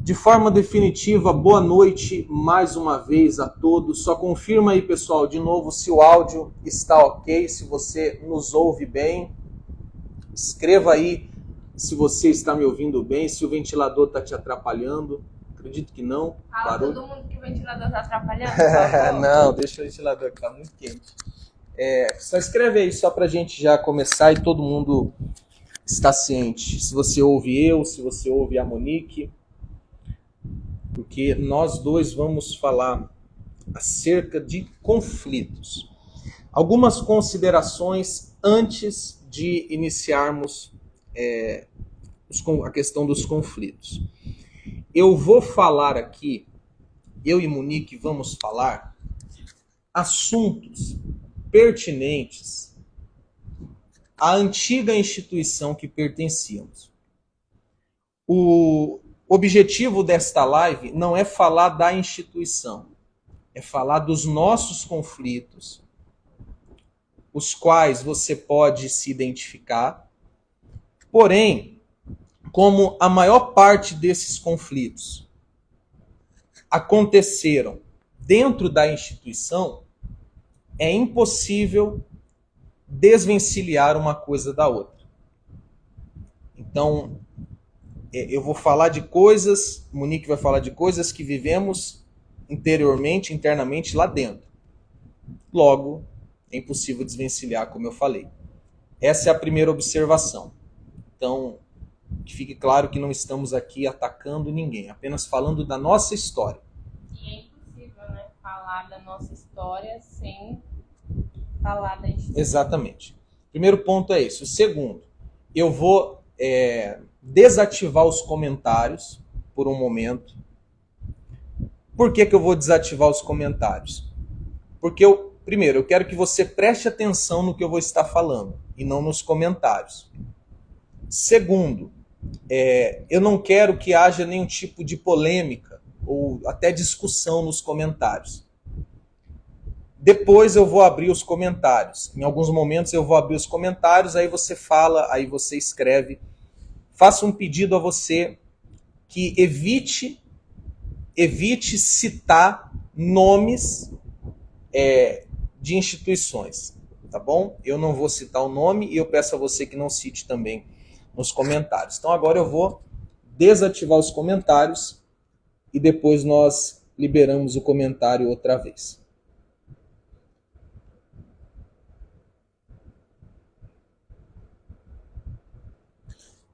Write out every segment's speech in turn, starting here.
De forma definitiva, boa noite mais uma vez a todos. Só confirma aí, pessoal, de novo se o áudio está ok, se você nos ouve bem. Escreva aí se você está me ouvindo bem, se o ventilador está te atrapalhando. Acredito que não. Fala todo mundo que o ventilador está atrapalhando, por favor. Não, deixa o ventilador que está muito quente. Só escreve aí, só para a gente já começar e todo mundo está ciente. Se você ouve eu, se você ouve a Monique, porque nós dois vamos falar acerca de conflitos. Algumas considerações antes de iniciarmos a questão dos conflitos. Eu vou falar aqui, eu e Monique vamos falar assuntos pertinentes à antiga instituição que pertencíamos. O objetivo desta live não é falar da instituição, é falar dos nossos conflitos, os quais você pode se identificar. Porém, como a maior parte desses conflitos aconteceram dentro da instituição, é impossível desvencilhar uma coisa da outra. Então, eu vou falar de coisas, Monique vai falar de coisas que vivemos interiormente, internamente lá dentro. Logo, é impossível desvencilhar, como eu falei. Essa é a primeira observação. Então, que fique claro que não estamos aqui atacando ninguém, apenas falando da nossa história. E é impossível, né, falar da nossa história sem falar da instituição. Exatamente. Primeiro ponto é esse. O segundo, eu vou desativar os comentários por um momento. Por que eu vou desativar os comentários? Porque primeiro, eu quero que você preste atenção no que eu vou estar falando e não nos comentários. Segundo, eu não quero que haja nenhum tipo de polêmica ou até discussão nos comentários. Depois eu vou abrir os comentários. Em alguns momentos eu vou abrir os comentários, aí você fala, aí você escreve. Faço um pedido a você que evite citar nomes de instituições, tá bom? Eu não vou citar o nome e eu peço a você que não cite também nos comentários. Então agora eu vou desativar os comentários e depois nós liberamos o comentário outra vez.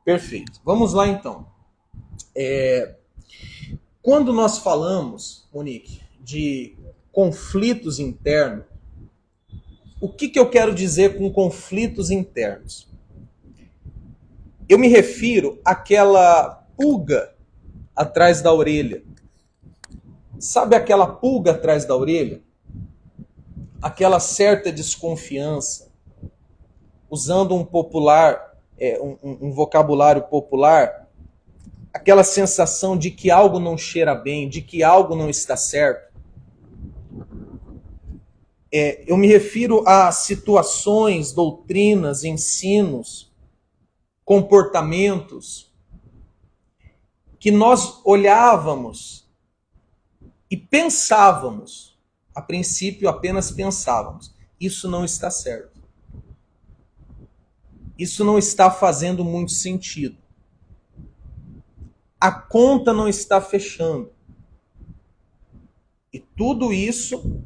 Perfeito. Vamos lá então. Quando nós falamos, Monique, de conflitos internos, o que eu quero dizer com conflitos internos? Eu me refiro àquela pulga atrás da orelha. Sabe aquela pulga atrás da orelha? Aquela certa desconfiança, usando um popular, um vocabulário popular, aquela sensação de que algo não cheira bem, de que algo não está certo. Eu me refiro a situações, doutrinas, ensinos, comportamentos que nós olhávamos e pensávamos, a princípio apenas pensávamos, isso não está certo. Isso não está fazendo muito sentido. A conta não está fechando. E tudo isso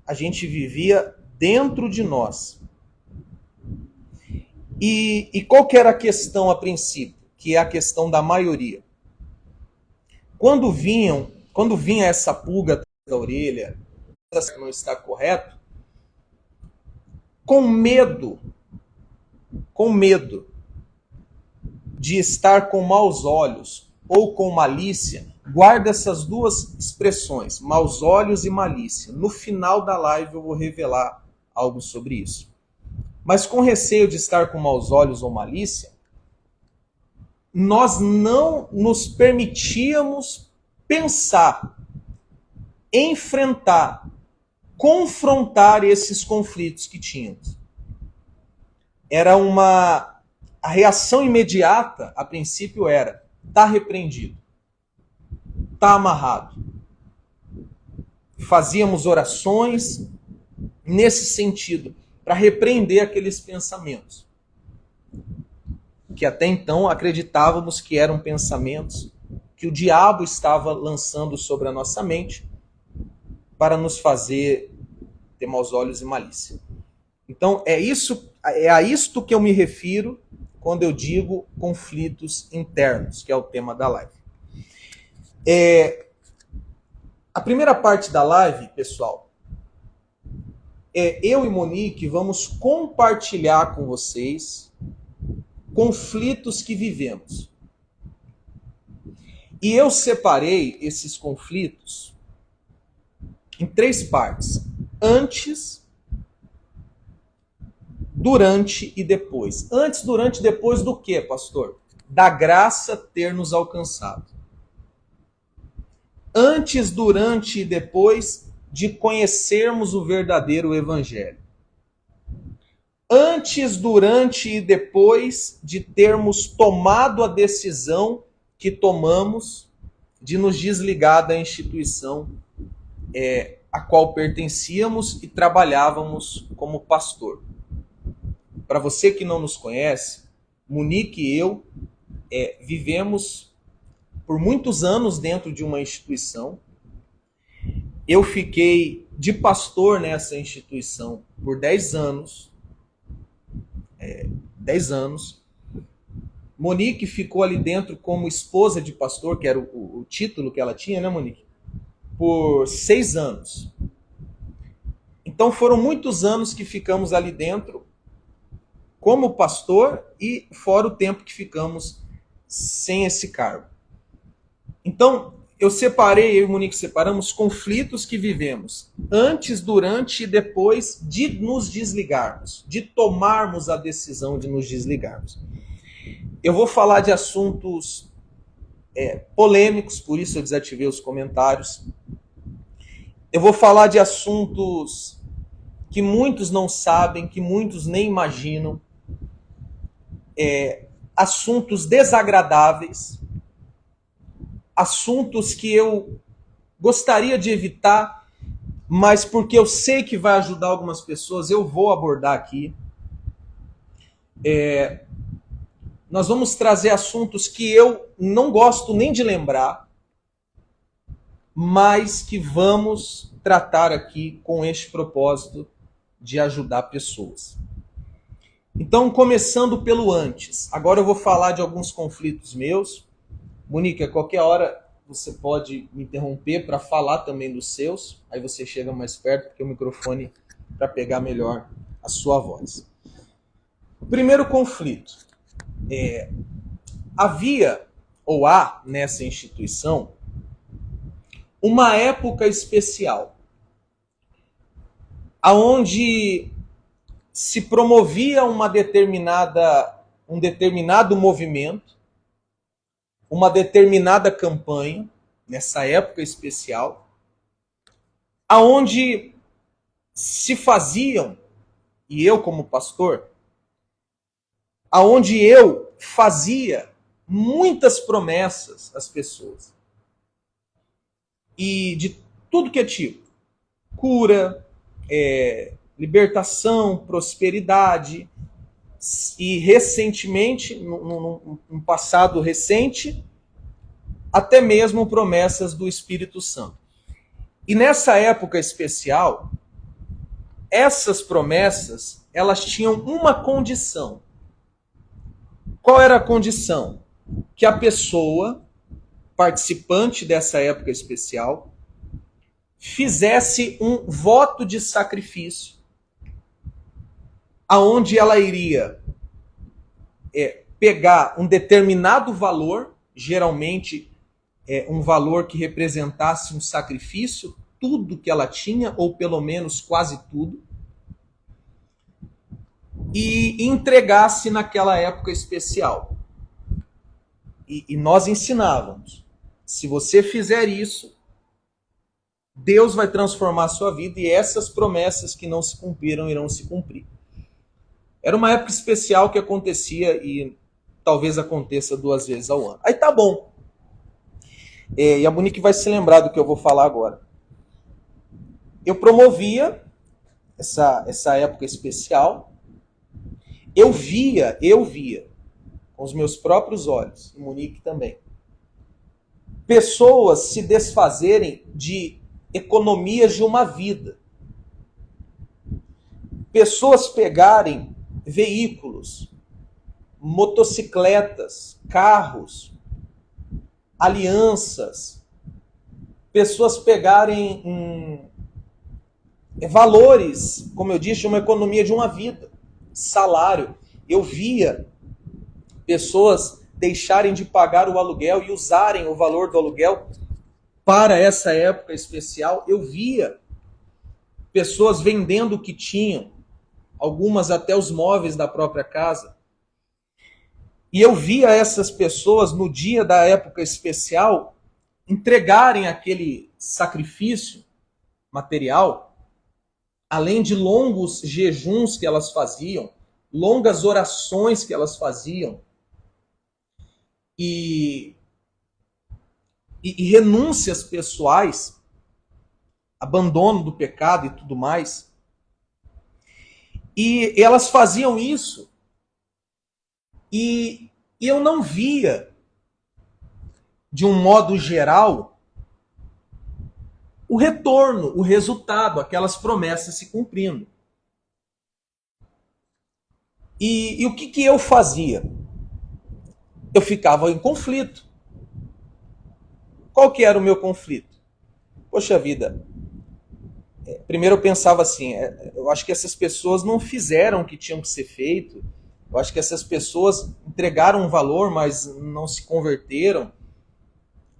a gente vivia dentro de nós. E qual que era a questão a princípio? Que é a questão da maioria. Quando vinha essa pulga atrás da orelha, não está correto, com medo de estar com maus olhos ou com malícia, guarda essas duas expressões, maus olhos e malícia. No final da live eu vou revelar algo sobre isso. Mas com receio de estar com maus olhos ou malícia, nós não nos permitíamos pensar, enfrentar, confrontar esses conflitos que tínhamos. A reação imediata, a princípio, era: está repreendido. está amarrado. Fazíamos orações nesse sentido, para repreender aqueles pensamentos, que até então acreditávamos que eram pensamentos que o diabo estava lançando sobre a nossa mente para nos fazer ter maus olhos e malícia. Então é a isto que eu me refiro quando eu digo conflitos internos, que é o tema da live. A primeira parte da live, pessoal, eu e Monique vamos compartilhar com vocês conflitos que vivemos. E eu separei esses conflitos em 3 partes: antes, durante e depois. Antes, durante e depois do quê, pastor? Da graça ter nos alcançado. Antes, durante e depois de conhecermos o verdadeiro evangelho. Antes, durante e depois de termos tomado a decisão que tomamos de nos desligar da instituição a qual pertencíamos e trabalhávamos como pastor. Para você que não nos conhece, Monique e eu vivemos por muitos anos dentro de uma instituição. Eu fiquei de pastor nessa instituição por 10 anos. 10 anos. Monique ficou ali dentro como esposa de pastor, que era o título que ela tinha, né, Monique? Por 6 anos. Então foram muitos anos que ficamos ali dentro como pastor e fora o tempo que ficamos sem esse cargo. Então, eu e Monique separamos conflitos que vivemos antes, durante e depois de nos desligarmos, de tomarmos a decisão de nos desligarmos. Eu vou falar de assuntos polêmicos, por isso eu desativei os comentários. Eu vou falar de assuntos que muitos não sabem, que muitos nem imaginam. Assuntos desagradáveis, assuntos que eu gostaria de evitar, mas porque eu sei que vai ajudar algumas pessoas, eu vou abordar aqui. Nós vamos trazer assuntos que eu não gosto nem de lembrar, mas que vamos tratar aqui com este propósito de ajudar pessoas. Então, começando pelo antes. Agora eu vou falar de alguns conflitos meus. Monique, a qualquer hora você pode me interromper para falar também dos seus. Aí você chega mais perto, porque o microfone para pegar melhor a sua voz. O primeiro conflito. Havia, ou há, nessa instituição, uma época especial, aonde se promovia um determinado movimento, uma determinada campanha, nessa época especial, aonde se faziam, e eu como pastor, aonde eu fazia muitas promessas às pessoas. E de tudo que é tipo. Cura, libertação, prosperidade. E recentemente, num passado recente, até mesmo promessas do Espírito Santo. E nessa época especial, essas promessas, elas tinham uma condição. Qual era a condição? Que a pessoa, participante dessa época especial, fizesse um voto de sacrifício, aonde ela iria pegar um determinado valor, geralmente um valor que representasse um sacrifício, tudo que ela tinha, ou pelo menos quase tudo, e entregasse naquela época especial. E nós ensinávamos, se você fizer isso, Deus vai transformar a sua vida e essas promessas que não se cumpriram irão se cumprir. Era uma época especial que acontecia e talvez aconteça 2 vezes ao ano. Aí tá bom. E a Monique vai se lembrar do que eu vou falar agora. Eu promovia essa época especial. Eu via com os meus próprios olhos, e Monique também, pessoas se desfazerem de economias de uma vida. Pessoas pegarem veículos, motocicletas, carros, alianças, pessoas pegarem valores, como eu disse, de uma economia de uma vida, salário. Eu via pessoas deixarem de pagar o aluguel e usarem o valor do aluguel para essa época especial. Eu via pessoas vendendo o que tinham, algumas até os móveis da própria casa. E eu via essas pessoas, no dia da época especial, entregarem aquele sacrifício material, além de longos jejuns que elas faziam, longas orações que elas faziam, e renúncias pessoais, abandono do pecado e tudo mais. E elas faziam isso, e eu não via, de um modo geral, o retorno, o resultado, aquelas promessas se cumprindo. E o que eu fazia? Eu ficava em conflito. Qual que era o meu conflito? Poxa vida, primeiro eu pensava assim, eu acho que essas pessoas não fizeram o que tinham que ser feito, eu acho que essas pessoas entregaram um valor, mas não se converteram.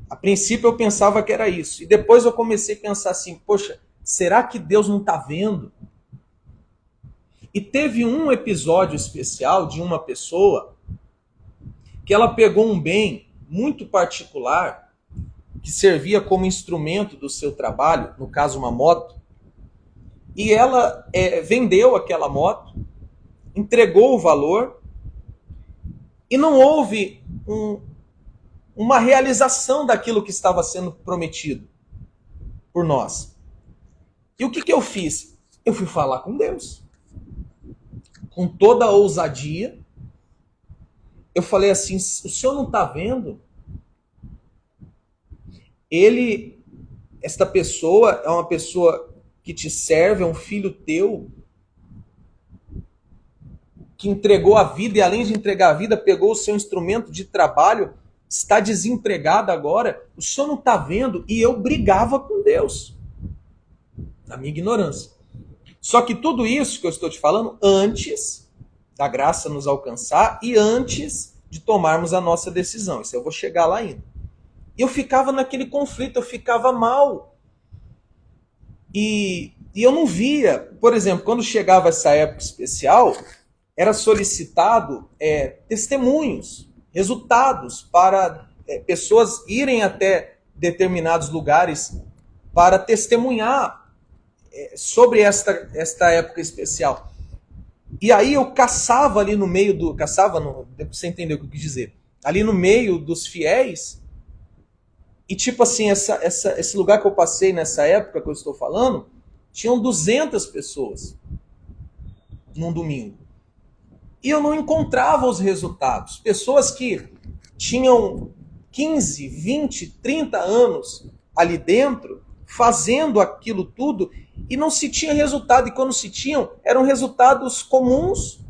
A princípio eu pensava que era isso. E depois eu comecei a pensar assim, poxa, será que Deus não está vendo? E teve um episódio especial de uma pessoa que ela pegou um bem muito particular, que servia como instrumento do seu trabalho, no caso uma moto, e ela vendeu aquela moto, entregou o valor, e não houve uma realização daquilo que estava sendo prometido por nós. E o que eu fiz? Eu fui falar com Deus. Com toda a ousadia, eu falei assim, o senhor não está vendo? Esta pessoa é uma pessoa que te serve, é um filho teu, que entregou a vida e além de entregar a vida, pegou o seu instrumento de trabalho, está desempregado agora, o senhor não está vendo? E eu brigava com Deus, na minha ignorância. Só que tudo isso que eu estou te falando antes da graça nos alcançar e antes de tomarmos a nossa decisão. Isso eu vou chegar lá ainda. E eu ficava naquele conflito, eu ficava mal. E eu não via, por exemplo, quando chegava essa época especial, era solicitado testemunhos, resultados para pessoas irem até determinados lugares para testemunhar sobre esta época especial. E aí eu caçava ali no meio do... Caçava, não, você entendeu o que eu quis dizer. Ali no meio dos fiéis. E tipo assim, esse lugar que eu passei nessa época que eu estou falando, tinham 200 pessoas num domingo. E eu não encontrava os resultados. Pessoas que tinham 15, 20, 30 anos ali dentro, fazendo aquilo tudo, e não se tinha resultado. E quando se tinham, eram resultados comuns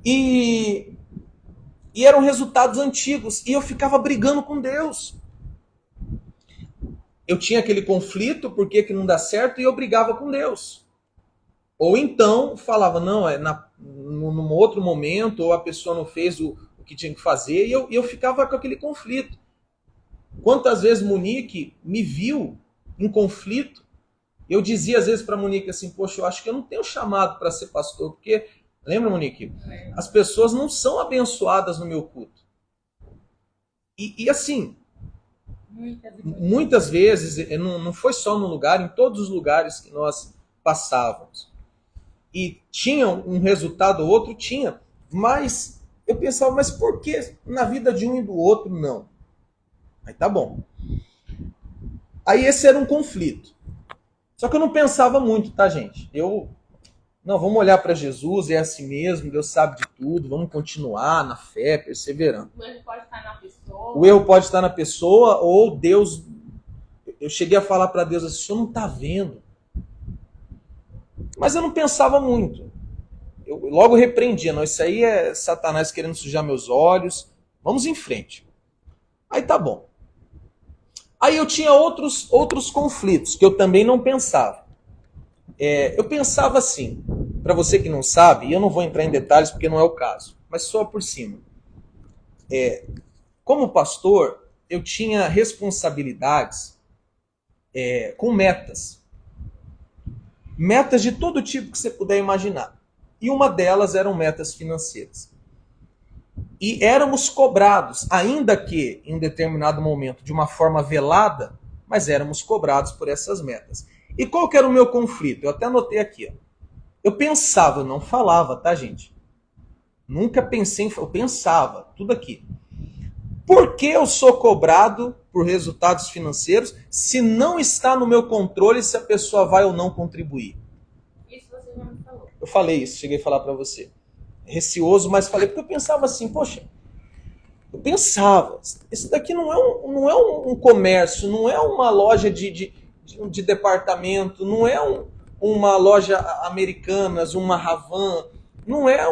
e eram resultados antigos. E eu ficava brigando com Deus. Eu tinha aquele conflito, por que não dá certo, e eu brigava com Deus. Ou então falava, não, num outro momento, ou a pessoa não fez o que tinha que fazer, e eu ficava com aquele conflito. Quantas vezes Monique me viu em conflito, eu dizia às vezes para Monique assim, poxa, eu acho que eu não tenho chamado para ser pastor, porque, lembra, Monique? As pessoas não são abençoadas no meu culto. E assim, muitas vezes, não foi só no lugar, em todos os lugares que nós passávamos. E tinha um resultado ou outro, tinha, mas eu pensava, mas por que na vida de um e do outro não? Aí tá bom. Aí esse era um conflito. Só que eu não pensava muito, tá, gente? Não, vamos olhar para Jesus, é assim mesmo, Deus sabe de tudo, vamos continuar na fé, perseverando. O erro pode estar na pessoa. O erro pode estar na pessoa ou Deus... Eu cheguei a falar para Deus assim, o senhor não está vendo. Mas eu não pensava muito. Eu logo repreendia, não, isso aí é Satanás querendo sujar meus olhos, vamos em frente. Aí tá bom. Aí eu tinha outros conflitos que eu também não pensava. Eu pensava assim, para você que não sabe, e eu não vou entrar em detalhes porque não é o caso, mas só por cima. Como pastor, eu tinha responsabilidades com metas. Metas de todo tipo que você puder imaginar. E uma delas eram metas financeiras. E éramos cobrados, ainda que em um determinado momento de uma forma velada, mas éramos cobrados por essas metas. E qual que era o meu conflito? Eu até anotei aqui. Ó. Eu pensava, eu não falava, tá, gente? Nunca pensei, eu pensava, tudo aqui. Por que eu sou cobrado por resultados financeiros se não está no meu controle se a pessoa vai ou não contribuir? Isso você já me falou. Eu falei isso, cheguei a falar para você. Receoso, mas falei porque eu pensava assim, poxa, eu pensava, isso daqui não é um comércio, não é uma loja de departamento, não é uma loja Americanas, uma Havan, não é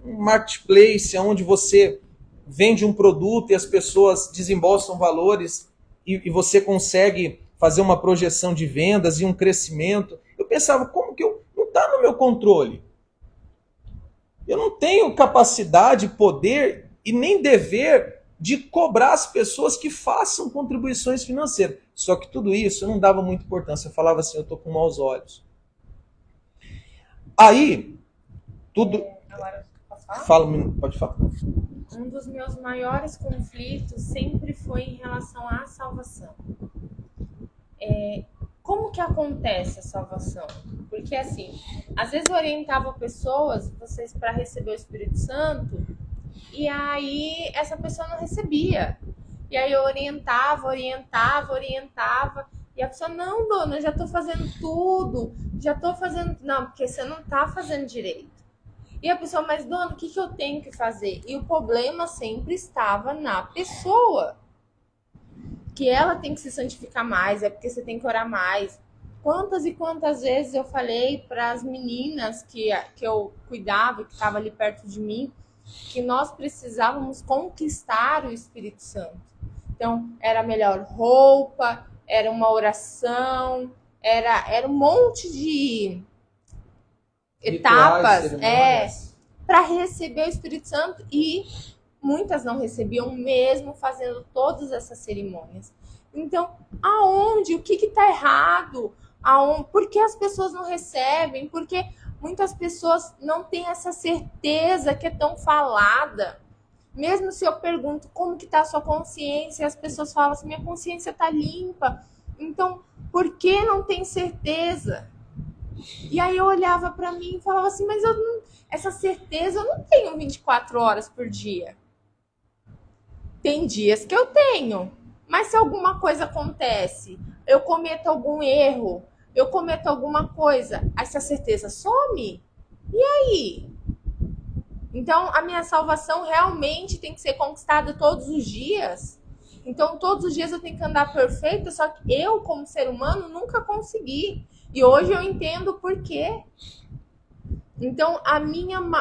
um marketplace onde você vende um produto e as pessoas desembolsam valores e você consegue fazer uma projeção de vendas e um crescimento. Eu pensava, como que não está no meu controle? Eu não tenho capacidade, poder e nem dever de cobrar as pessoas que façam contribuições financeiras. Só que tudo isso eu não dava muita importância. Eu falava assim, eu estou com maus olhos. Aí, tudo... Agora, posso falar? Fala, pode falar. Um dos meus maiores conflitos sempre foi em relação à salvação. Como que acontece a salvação? Porque assim, às vezes eu orientava pessoas, vocês para receber o Espírito Santo, e aí essa pessoa não recebia. E aí eu orientava, e a pessoa, não, dona, eu já tô fazendo tudo, já tô fazendo... Não, porque você não tá fazendo direito. E a pessoa, mas dona, o que eu tenho que fazer? E o problema sempre estava na pessoa. Que ela tem que se santificar mais, é porque você tem que orar mais. Quantas e quantas vezes eu falei para as meninas que eu cuidava, que estavam ali perto de mim, que nós precisávamos conquistar o Espírito Santo. Então, era melhor roupa, era uma oração, era um monte de etapas para receber o Espírito Santo, e muitas não recebiam mesmo fazendo todas essas cerimônias. Então, aonde? O que está errado? Por que as pessoas não recebem? Porque muitas pessoas não têm essa certeza que é tão falada. Mesmo se eu pergunto como que está a sua consciência, as pessoas falam assim, minha consciência está limpa. Então, por que não tem certeza? E aí eu olhava para mim e falava assim, mas essa certeza eu não tenho 24 horas por dia. Tem dias que eu tenho, mas se alguma coisa acontece, eu cometo algum erro, eu cometo alguma coisa, essa certeza some? E aí? Então, a minha salvação realmente tem que ser conquistada todos os dias? Então, todos os dias eu tenho que andar perfeita, só que eu, como ser humano, nunca consegui. E hoje eu entendo o porquê. Então,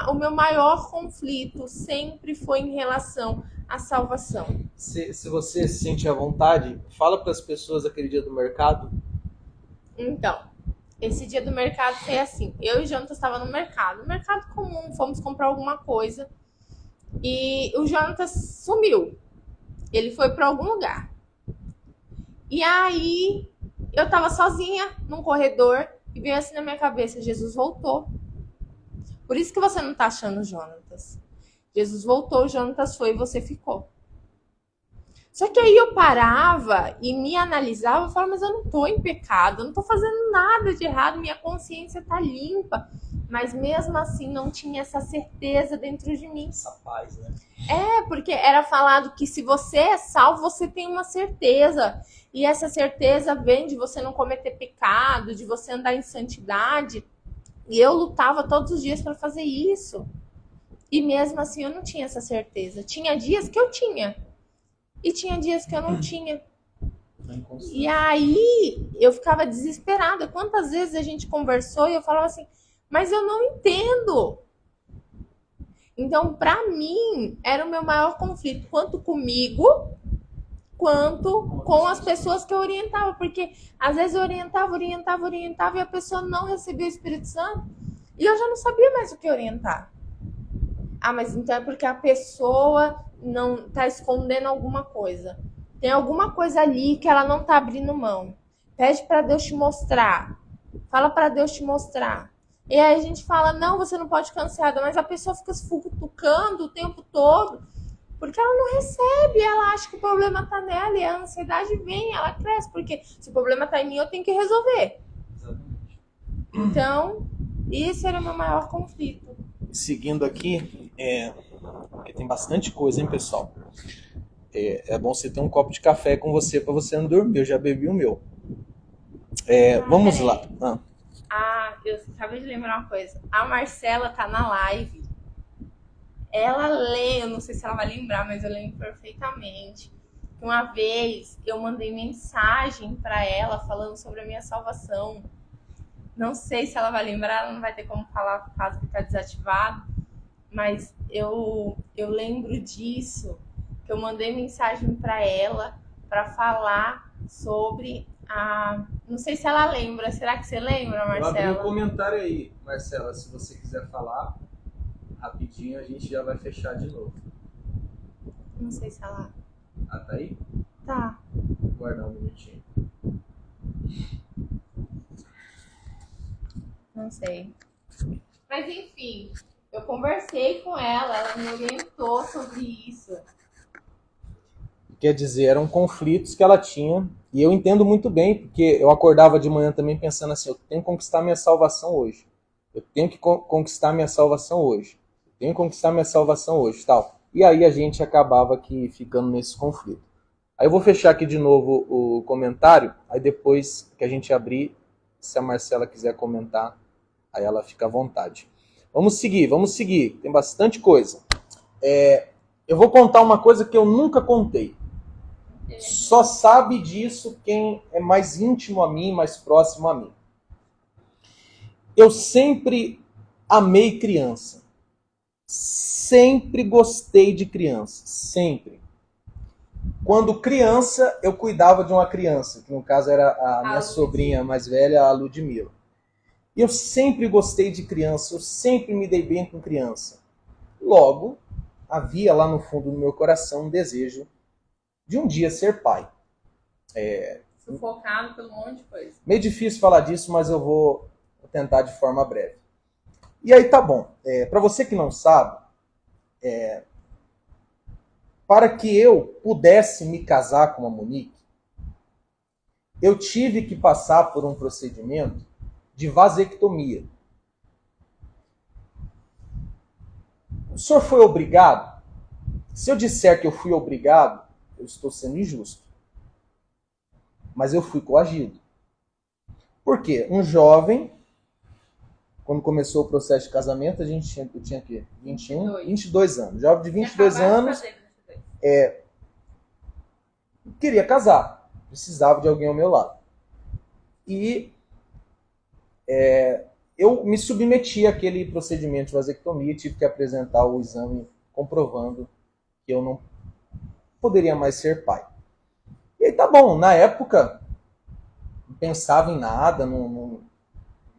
o meu maior conflito sempre foi em relação à salvação. Se você se sente à vontade, fala para as pessoas aquele dia do mercado. Então, esse dia do mercado foi assim. Eu e o Jonatas estavam no mercado comum, fomos comprar alguma coisa. E o Jonatas sumiu. Ele foi para algum lugar. E aí, eu tava sozinha num corredor e veio assim na minha cabeça, Jesus voltou. Por isso que você não tá achando o Jonatas. Jesus voltou, o Jonatas foi e você ficou. Só que aí eu parava e me analisava e falava, mas eu não tô em pecado, eu não tô fazendo nada de errado, minha consciência tá limpa. Mas mesmo assim não tinha essa certeza dentro de mim. Essa paz, né? Porque era falado que se você é salvo, você tem uma certeza. E essa certeza vem de você não cometer pecado, de você andar em santidade. E eu lutava todos os dias para fazer isso. E mesmo assim eu não tinha essa certeza. Tinha dias que eu tinha. E tinha dias que eu não tinha. E aí eu ficava desesperada. Quantas vezes a gente conversou e eu falava assim, mas eu não entendo. Então, para mim, era o meu maior conflito, quanto comigo, quanto com as pessoas que eu orientava. Porque às vezes eu orientava e a pessoa não recebia o Espírito Santo. E eu já não sabia mais o que orientar. Ah, mas então é porque a pessoa não tá escondendo alguma coisa. Tem alguma coisa ali que ela não tá abrindo mão. Pede para Deus te mostrar. Fala para Deus te mostrar. E aí a gente fala, não, você não pode ficar ansiada, mas a pessoa fica se futucando o tempo todo, porque ela não recebe, ela acha que o problema tá nela, e a ansiedade vem, ela cresce, porque se o problema tá em mim, eu tenho que resolver. Exatamente. Então, esse era o meu maior conflito. Seguindo aqui, porque tem bastante coisa, hein, pessoal? É bom você ter um copo de café com você para você não dormir, eu já bebi o meu. Vamos lá. Eu acabei de lembrar uma coisa. A Marcela tá na live. Ela lê, eu não sei se ela vai lembrar, mas eu lembro perfeitamente. Uma vez eu mandei mensagem para ela falando sobre a minha salvação. Não sei se ela vai lembrar, ela não vai ter como falar por causa que tá desativado. Mas eu lembro disso, que eu mandei mensagem para ela para falar sobre não sei se ela lembra. Será que você lembra, Marcela? Eu abri um comentário aí, Marcela. Se você quiser falar rapidinho, a gente já vai fechar de novo. Não sei se ela... Tá aí? Tá. Vou guardar um minutinho. Não sei. Mas enfim, eu conversei com ela me orientou sobre isso. Quer dizer, eram conflitos que ela tinha. E eu entendo muito bem, porque eu acordava de manhã também pensando assim, eu tenho que conquistar minha salvação hoje. Eu tenho que conquistar minha salvação hoje. Eu tenho que conquistar minha salvação hoje, tal. E aí a gente acabava aqui ficando nesse conflito. Aí eu vou fechar aqui de novo o comentário, aí depois que a gente abrir, se a Marcela quiser comentar, aí ela fica à vontade. Vamos seguir. Tem bastante coisa. Eu vou contar uma coisa que eu nunca contei. Só sabe disso quem é mais íntimo a mim, mais próximo a mim. Eu sempre amei criança. Sempre gostei de criança. Sempre. Quando criança, eu cuidava de uma criança, que no caso era a minha sobrinha mais velha, a Ludmila. E eu sempre gostei de criança, eu sempre me dei bem com criança. Logo, havia lá no fundo do meu coração um desejo de um dia ser pai. Sufocado pelo monte de coisa. Meio difícil falar disso, mas eu vou tentar de forma breve. E aí tá bom. Para você que não sabe, para que eu pudesse me casar com a Monique, eu tive que passar por um procedimento de vasectomia. O senhor foi obrigado? Se eu disser que eu fui obrigado, eu estou sendo injusto. Mas eu fui coagido. Por quê? Um jovem, quando começou o processo de casamento, eu tinha o quê? 22 anos. Jovem de 22 anos, queria casar. Precisava de alguém ao meu lado. E eu me submeti àquele procedimento de vasectomia, tive que apresentar o exame comprovando que eu não poderia mais ser pai. E aí tá bom, na época não pensava em nada, não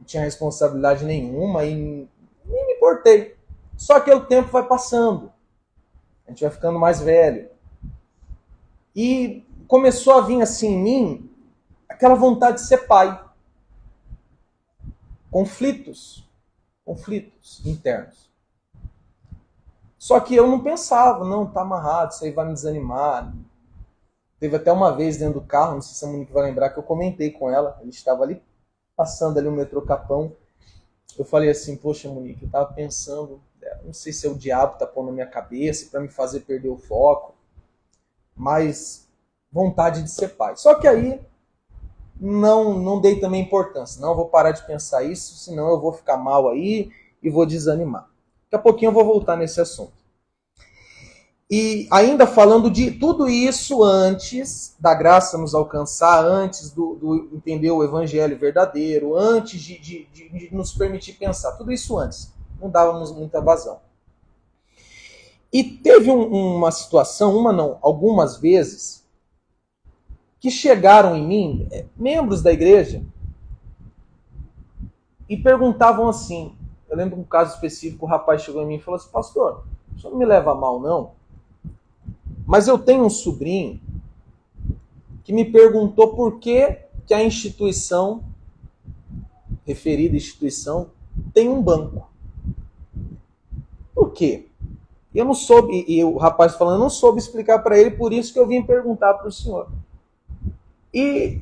tinha responsabilidade nenhuma e nem me importei. Só que o tempo vai passando, a gente vai ficando mais velho. E começou a vir assim em mim aquela vontade de ser pai. Conflitos internos. Só que eu não pensava, não, tá amarrado, isso aí vai me desanimar. Teve até uma vez dentro do carro, não sei se a Monique vai lembrar, que eu comentei com ela. A gente estava ali, passando ali o metrô Capão. Eu falei assim, poxa, Monique, eu estava pensando, não sei se é o diabo que tá pondo na minha cabeça para me fazer perder o foco, mas vontade de ser pai. Só que aí não dei também importância. Não, eu vou parar de pensar isso, senão eu vou ficar mal aí e vou desanimar. Daqui a pouquinho eu vou voltar nesse assunto. E ainda falando de tudo isso antes da graça nos alcançar, antes do entender o evangelho verdadeiro, antes de nos permitir pensar. Tudo isso antes. Não dávamos muita vazão. E teve uma situação, algumas vezes, que chegaram em mim, membros da igreja, e perguntavam assim, eu lembro de um caso específico, o rapaz chegou em mim e falou assim, pastor, o senhor não me leva a mal não, mas eu tenho um sobrinho que me perguntou por que a instituição, referida instituição, tem um banco. Por quê? Eu não soube, e o rapaz falando, eu não soube explicar para ele, por isso que eu vim perguntar para o senhor. E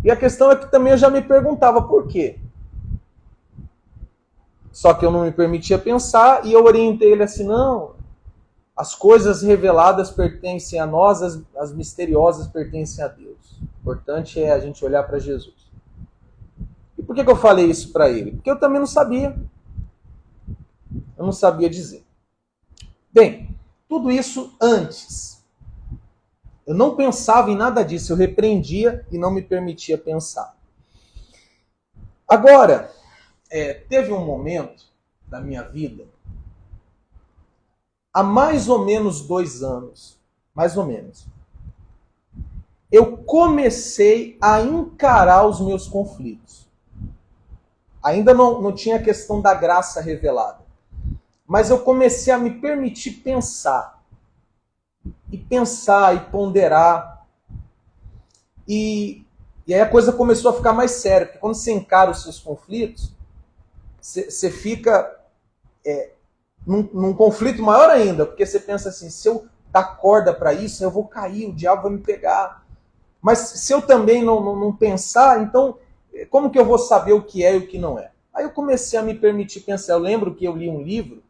a questão é que também eu já me perguntava por quê. Só que eu não me permitia pensar e eu orientei ele assim, não, as coisas reveladas pertencem a nós, as misteriosas pertencem a Deus. O importante é a gente olhar para Jesus. E por que eu falei isso para ele? Porque eu também não sabia. Eu não sabia dizer. Bem, tudo isso antes. Eu não pensava em nada disso, eu repreendia e não me permitia pensar. Agora, teve um momento da minha vida, há mais ou menos 2 anos, mais ou menos, eu comecei a encarar os meus conflitos. Ainda não tinha a questão da graça revelada, mas eu comecei a me permitir pensar. E pensar, e ponderar. E aí a coisa começou a ficar mais séria, porque quando você encara os seus conflitos, você fica num conflito maior ainda, porque você pensa assim, se eu dar corda para isso, eu vou cair, o diabo vai me pegar. Mas se eu também não pensar, então como que eu vou saber o que é e o que não é? Aí eu comecei a me permitir pensar. Eu lembro que eu li um livro,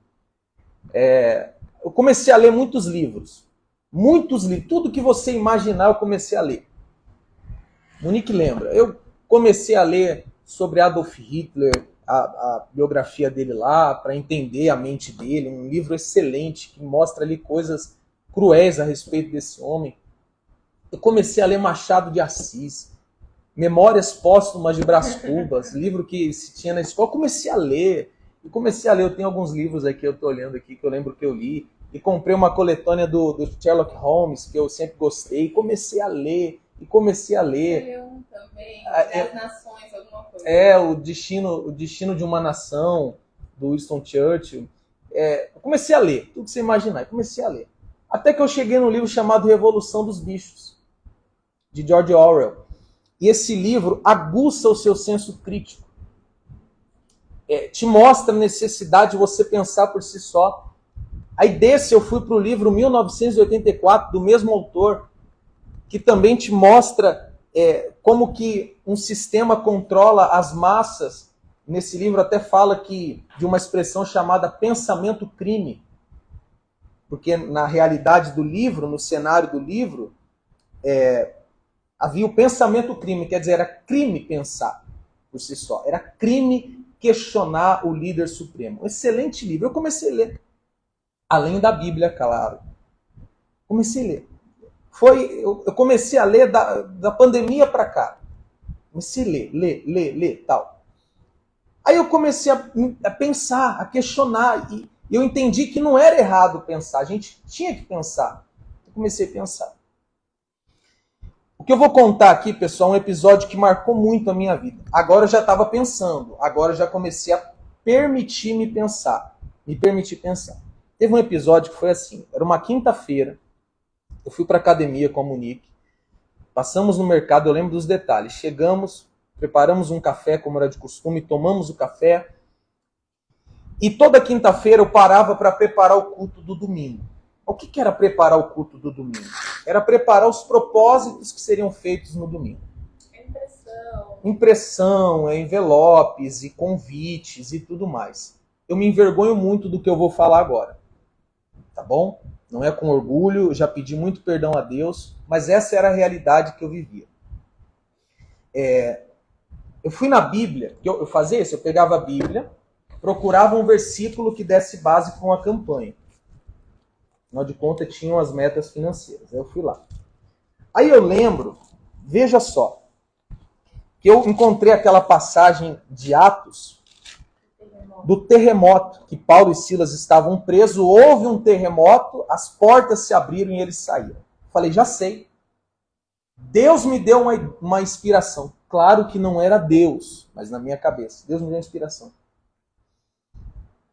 eu comecei a ler muitos livros. Muitos livros, tudo que você imaginar eu comecei a ler. Monique lembra, eu comecei a ler sobre Adolf Hitler, a biografia dele lá, para entender a mente dele, um livro excelente, que mostra ali coisas cruéis a respeito desse homem. Eu comecei a ler Machado de Assis, Memórias Póstumas de Brás Cubas, livro que se tinha na escola, eu comecei a ler, eu tenho alguns livros aqui, eu estou olhando aqui, que eu lembro que eu li, e comprei uma coletânea do Sherlock Holmes, que eu sempre gostei, e comecei a ler. Eu também, das nações, alguma coisa. O Destino de uma Nação, do Winston Churchill. Eu comecei a ler, tudo que você imaginar, eu comecei a ler. Até que eu cheguei num livro chamado Revolução dos Bichos, de George Orwell. E esse livro aguça o seu senso crítico. Te mostra a necessidade de você pensar por si só. Aí desse eu fui para o livro 1984, do mesmo autor, que também te mostra como que um sistema controla as massas. Nesse livro até fala de uma expressão chamada pensamento-crime. Porque na realidade do livro, no cenário do livro, havia o pensamento-crime, quer dizer, era crime pensar por si só. Era crime questionar o líder supremo. Um excelente livro. Eu comecei a ler. Além da Bíblia, claro. Comecei a ler. Eu comecei a ler da pandemia para cá. Comecei a ler, tal. Aí eu comecei a pensar, a questionar. E eu entendi que não era errado pensar. A gente tinha que pensar. Eu comecei a pensar. O que eu vou contar aqui, pessoal, é um episódio que marcou muito a minha vida. Agora eu já estava pensando. Agora eu já comecei a permitir-me pensar. Me permitir pensar. Teve um episódio que foi assim, era uma quinta-feira, eu fui para a academia com a Monique, passamos no mercado, eu lembro dos detalhes, chegamos, preparamos um café como era de costume, tomamos o café, e toda quinta-feira eu parava para preparar o culto do domingo. O que era preparar o culto do domingo? Era preparar os propósitos que seriam feitos no domingo. Impressão, envelopes e convites e tudo mais. Eu me envergonho muito do que eu vou falar agora. Tá bom? Não é com orgulho, já pedi muito perdão a Deus, mas essa era a realidade que eu vivia. Eu fui na Bíblia, eu fazia isso, eu pegava a Bíblia, procurava um versículo que desse base para uma campanha. Afinal de contas, tinham as metas financeiras. Aí eu fui lá. Aí eu lembro, veja só, que eu encontrei aquela passagem de Atos do terremoto, que Paulo e Silas estavam presos, houve um terremoto, as portas se abriram e eles saíram. Falei, já sei. Deus me deu uma inspiração. Claro que não era Deus, mas na minha cabeça. Deus me deu uma inspiração.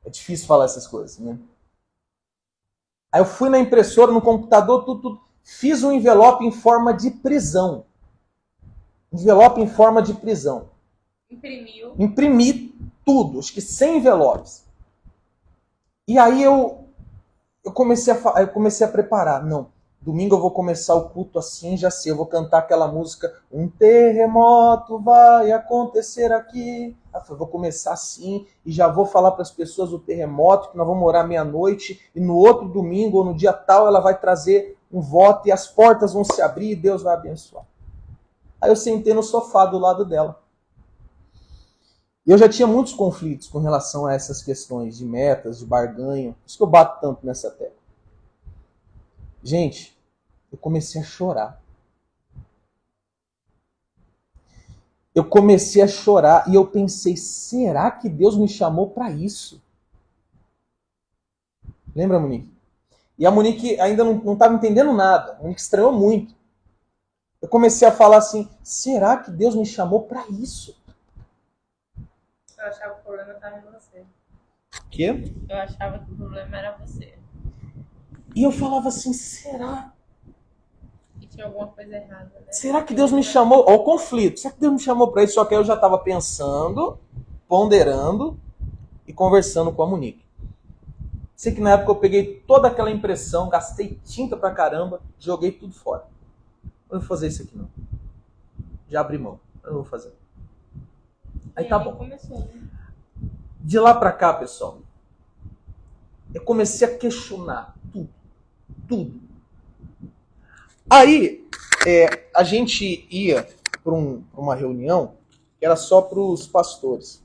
É difícil falar essas coisas, né? Aí eu fui na impressora, no computador, tudo. Fiz um envelope em forma de prisão. Envelope em forma de prisão. Imprimiu. Imprimi tudo, acho que 100 envelopes. E aí eu comecei a preparar. Não, domingo eu vou começar o culto assim, já sei, eu vou cantar aquela música, um terremoto vai acontecer aqui. Eu vou começar assim e já vou falar para as pessoas o terremoto, que nós vamos orar meia-noite e no outro domingo ou no dia tal ela vai trazer um voto e as portas vão se abrir e Deus vai abençoar. Aí eu sentei no sofá do lado dela. E eu já tinha muitos conflitos com relação a essas questões de metas, de barganha. Por isso que eu bato tanto nessa tecla. Gente, eu comecei a chorar. Eu comecei a chorar e eu pensei, será que Deus me chamou para isso? Lembra, Monique? E a Monique ainda não estava entendendo nada. A Monique estranhou muito. Eu comecei a falar assim, será que Deus me chamou para isso? Eu achava que o problema estava em você. O quê? Eu achava que o problema era você. E eu falava assim, será? E tinha alguma coisa errada, né? Será que Deus me chamou? Olha o conflito. Será que Deus me chamou para isso? Só que eu já estava pensando, ponderando e conversando com a Monique. Sei que na época eu peguei toda aquela impressão, gastei tinta pra caramba, joguei tudo fora. Eu não vou fazer isso aqui não. Já abri mão. Eu não vou fazer. Aí tá bom. Começou, né? De lá pra cá, pessoal, eu comecei a questionar tudo. Aí, a gente ia para uma reunião que era só para os pastores.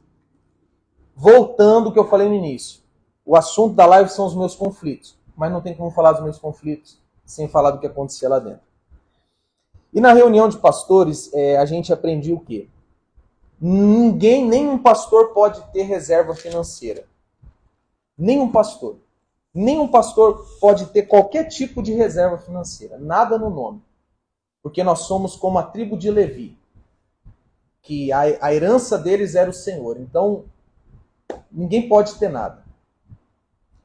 Voltando ao que eu falei no início, o assunto da live são os meus conflitos, mas não tem como falar dos meus conflitos sem falar do que acontecia lá dentro. E na reunião de pastores, a gente aprendia o quê? Nenhum pastor pode ter reserva financeira. Nenhum pastor. Nenhum pastor pode ter qualquer tipo de reserva financeira. Nada no nome. Porque nós somos como a tribo de Levi. Que a herança deles era o Senhor. Então, ninguém pode ter nada.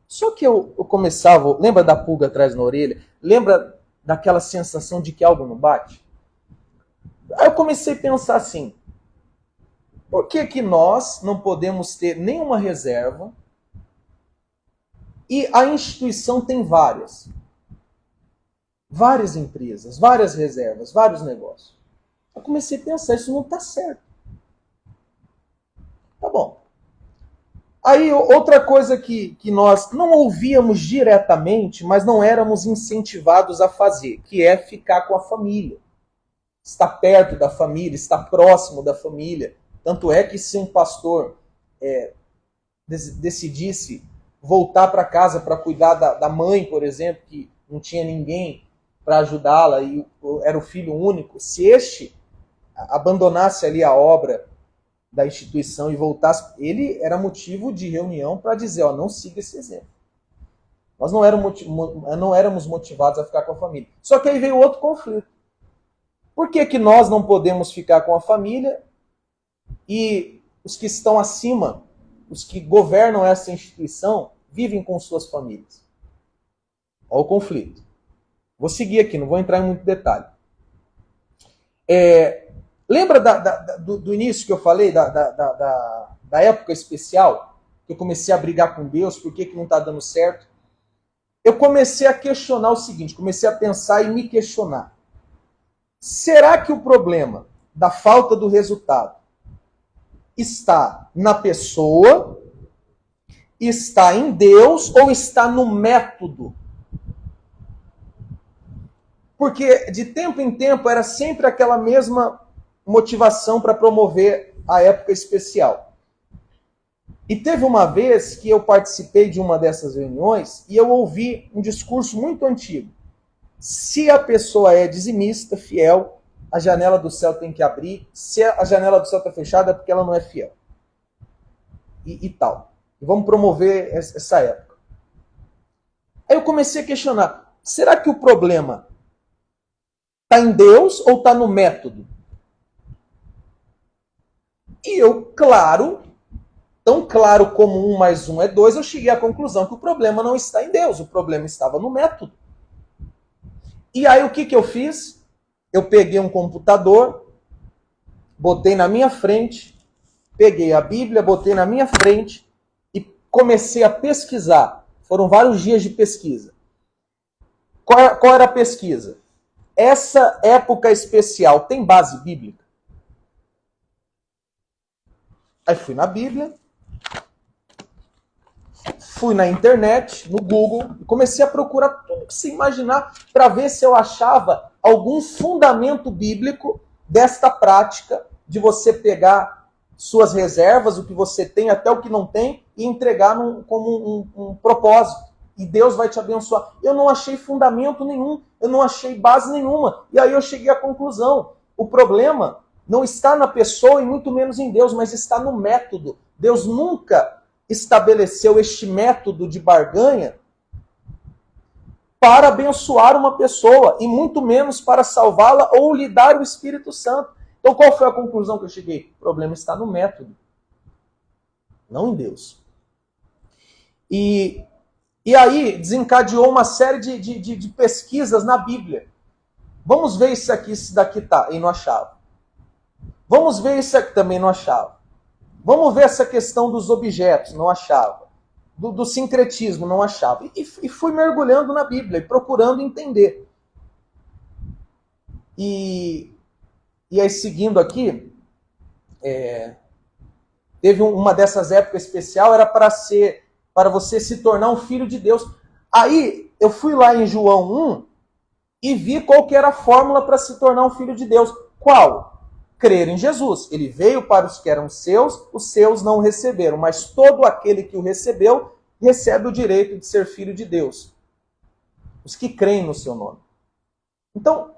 Só que eu começava... Lembra da pulga atrás na orelha? Lembra daquela sensação de que algo não bate? Aí eu comecei a pensar assim... Por que nós não podemos ter nenhuma reserva? E a instituição tem várias. Várias empresas, várias reservas, vários negócios. Eu comecei a pensar, isso não está certo. Tá bom. Aí outra coisa que nós não ouvíamos diretamente, mas não éramos incentivados a fazer, que é ficar com a família. Estar perto da família, estar próximo da família. Tanto é que se um pastor decidisse voltar para casa para cuidar da mãe, por exemplo, que não tinha ninguém para ajudá-la e era o filho único, se este abandonasse ali a obra da instituição e voltasse, ele era motivo de reunião para dizer, não siga esse exemplo. Nós não éramos motivados a ficar com a família. Só que aí veio outro conflito. Por que nós não podemos ficar com a família e os que estão acima, os que governam essa instituição, vivem com suas famílias? Olha o conflito. Vou seguir aqui, não vou entrar em muito detalhe. Lembra do início que eu falei, da época especial, que eu comecei a brigar com Deus, por que não está dando certo? eu comecei a questionar o seguinte, comecei a pensar e me questionar. Será que o problema da falta do resultado está na pessoa, está em Deus ou está no método? Porque de tempo em tempo era sempre aquela mesma motivação para promover a época especial. E teve uma vez que eu participei de uma dessas reuniões e eu ouvi um discurso muito antigo. Se a pessoa é dizimista, fiel, a janela do céu tem que abrir. Se a janela do céu está fechada é porque ela não é fiel. E tal. E vamos promover essa época. Aí eu comecei a questionar, será que o problema está em Deus ou está no método? E eu, claro, tão claro como 1 mais 1 é 2, eu cheguei à conclusão que o problema não está em Deus, o problema estava no método. E aí o que eu fiz? Eu peguei um computador, botei na minha frente, peguei a Bíblia, botei na minha frente e comecei a pesquisar. Foram vários dias de pesquisa. Qual era a pesquisa? Essa época especial tem base bíblica? Aí fui na Bíblia, fui na internet, no Google, e comecei a procurar tudo que se imaginar para ver se eu achava algum fundamento bíblico desta prática de você pegar suas reservas, o que você tem, até o que não tem, e entregar como um propósito. E Deus vai te abençoar. Eu não achei fundamento nenhum, eu não achei base nenhuma. E aí eu cheguei à conclusão. O problema não está na pessoa e muito menos em Deus, mas está no método. Deus nunca estabeleceu este método de barganha para abençoar uma pessoa, e muito menos para salvá-la ou lhe dar o Espírito Santo. Então qual foi a conclusão que eu cheguei? O problema está no método, não em Deus. E aí desencadeou uma série de pesquisas na Bíblia. Vamos ver isso aqui, se daqui tá, e não achava. Vamos ver isso aqui, também não achava. Vamos ver essa questão dos objetos, não achava. Do sincretismo, não achava. E fui mergulhando na Bíblia, e procurando entender. E aí, seguindo aqui, teve uma dessas épocas especial, era para você se tornar um filho de Deus. Aí, eu fui lá em João 1 e vi qual que era a fórmula para se tornar um filho de Deus. Qual? Crer em Jesus. Ele veio para os que eram seus, os seus não o receberam, mas todo aquele que o recebeu, recebe o direito de ser filho de Deus. Os que creem no seu nome. Então,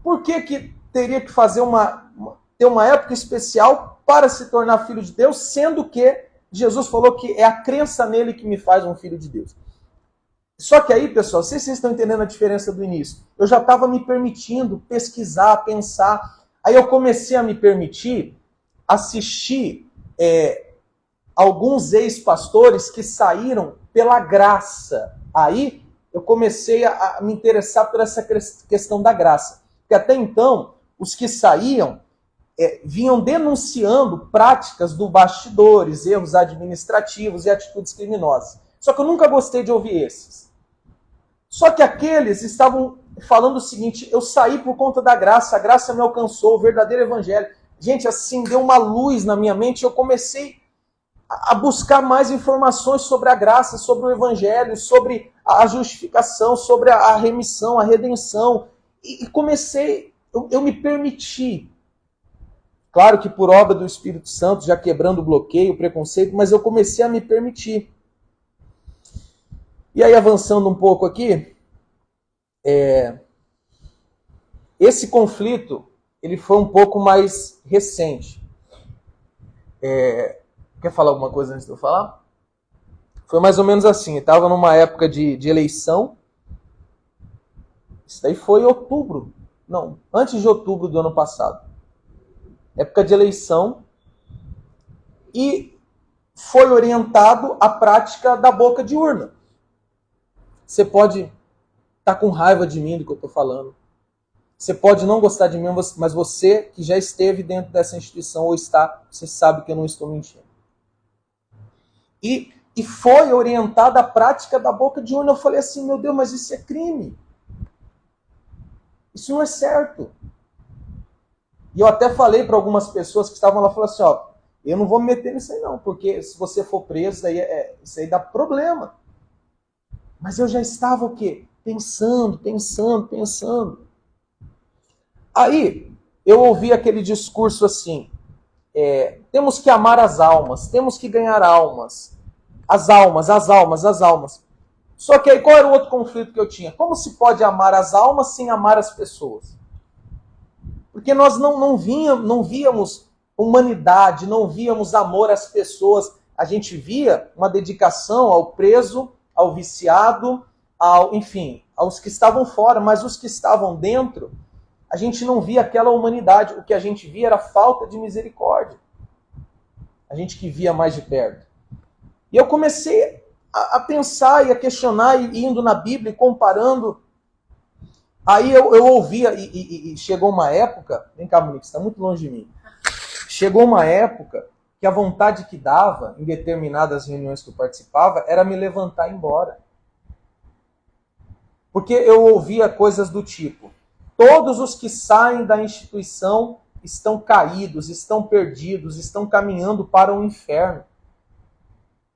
por que teria que fazer ter uma época especial para se tornar filho de Deus, sendo que Jesus falou que é a crença nele que me faz um filho de Deus? Só que aí, pessoal, se vocês estão entendendo a diferença do início, eu já estava me permitindo pesquisar, pensar. Aí eu comecei a me permitir assistir alguns ex-pastores que saíram pela graça. Aí eu comecei a me interessar por essa questão da graça. Porque até então, os que saíam vinham denunciando práticas do bastidores, erros administrativos e atitudes criminosas. Só que eu nunca gostei de ouvir esses. Só que aqueles estavam falando o seguinte: eu saí por conta da graça, a graça me alcançou, o verdadeiro evangelho. Gente, assim, deu uma luz na minha mente, eu comecei a buscar mais informações sobre a graça, sobre o evangelho, sobre a justificação, sobre a remissão, a redenção. E comecei, eu me permiti, claro que por obra do Espírito Santo, já quebrando o bloqueio, o preconceito, mas eu comecei a me permitir. E aí, avançando um pouco aqui, esse conflito ele foi um pouco mais recente. Quer falar alguma coisa antes de eu falar? Foi mais ou menos assim, estava numa época de eleição. Isso daí foi outubro. Não, antes de outubro do ano passado. Época de eleição. E foi orientado a prática da boca de urna. Você pode estar com raiva de mim do que eu estou falando. Você pode não gostar de mim, mas você que já esteve dentro dessa instituição ou está, você sabe que eu não estou mentindo. E e foi orientada a prática da boca de urna. Eu falei assim, meu Deus, mas isso é crime. Isso não é certo. E eu até falei para algumas pessoas que estavam lá, falei assim, ó, eu não vou me meter nisso aí não, porque se você for preso, isso aí dá problema. Mas eu já estava o quê? Pensando. Aí, eu ouvi aquele discurso assim, temos que amar as almas, temos que ganhar almas. As almas. Só que aí, qual era o outro conflito que eu tinha? Como se pode amar as almas sem amar as pessoas? Porque nós não víamos humanidade, não víamos amor às pessoas. A gente via uma dedicação ao preso, ao viciado, enfim, aos que estavam fora, mas os que estavam dentro, a gente não via aquela humanidade. O que a gente via era falta de misericórdia. A gente que via mais de perto. E eu comecei a pensar e a questionar, e indo na Bíblia e comparando. Aí eu ouvia, e chegou uma época, vem cá, Monique, você está muito longe de mim. Chegou uma época que a vontade que dava, em determinadas reuniões que eu participava, era me levantar e ir embora. Porque eu ouvia coisas do tipo, todos os que saem da instituição estão caídos, estão perdidos, estão caminhando para o inferno.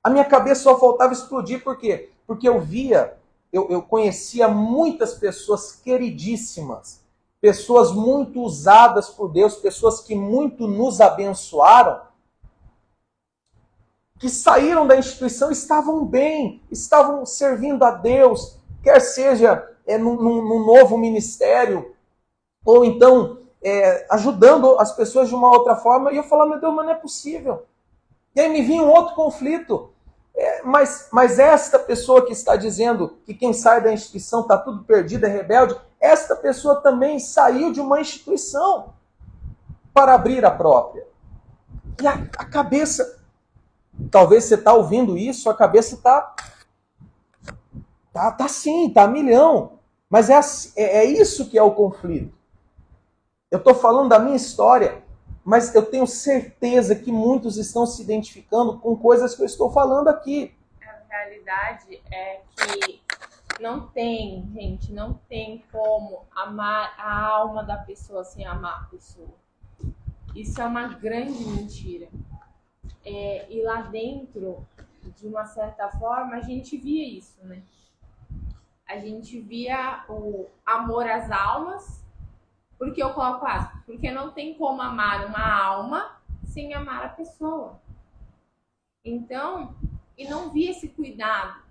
A minha cabeça só faltava explodir, por quê? Porque eu via, eu conhecia muitas pessoas queridíssimas, pessoas muito usadas por Deus, pessoas que muito nos abençoaram, que saíram da instituição, estavam bem, estavam servindo a Deus, quer seja num novo ministério, ou então ajudando as pessoas de uma outra forma, e eu falava, meu Deus, mas não é possível. E aí me vinha um outro conflito. Mas esta pessoa que está dizendo que quem sai da instituição está tudo perdido, é rebelde, esta pessoa também saiu de uma instituição para abrir a própria. E a cabeça, talvez você está ouvindo isso, a cabeça está assim, está a milhão. Mas é isso que é o conflito. Eu estou falando da minha história, mas eu tenho certeza que muitos estão se identificando com coisas que eu estou falando aqui. A realidade é que não tem, gente, não tem como amar a alma da pessoa sem amar a pessoa. Isso é uma grande mentira. E lá dentro, de uma certa forma, a gente via isso, né? A gente via o amor às almas. Porque eu coloco aspas, porque não tem como amar uma alma sem amar a pessoa. Então, e não via esse cuidado.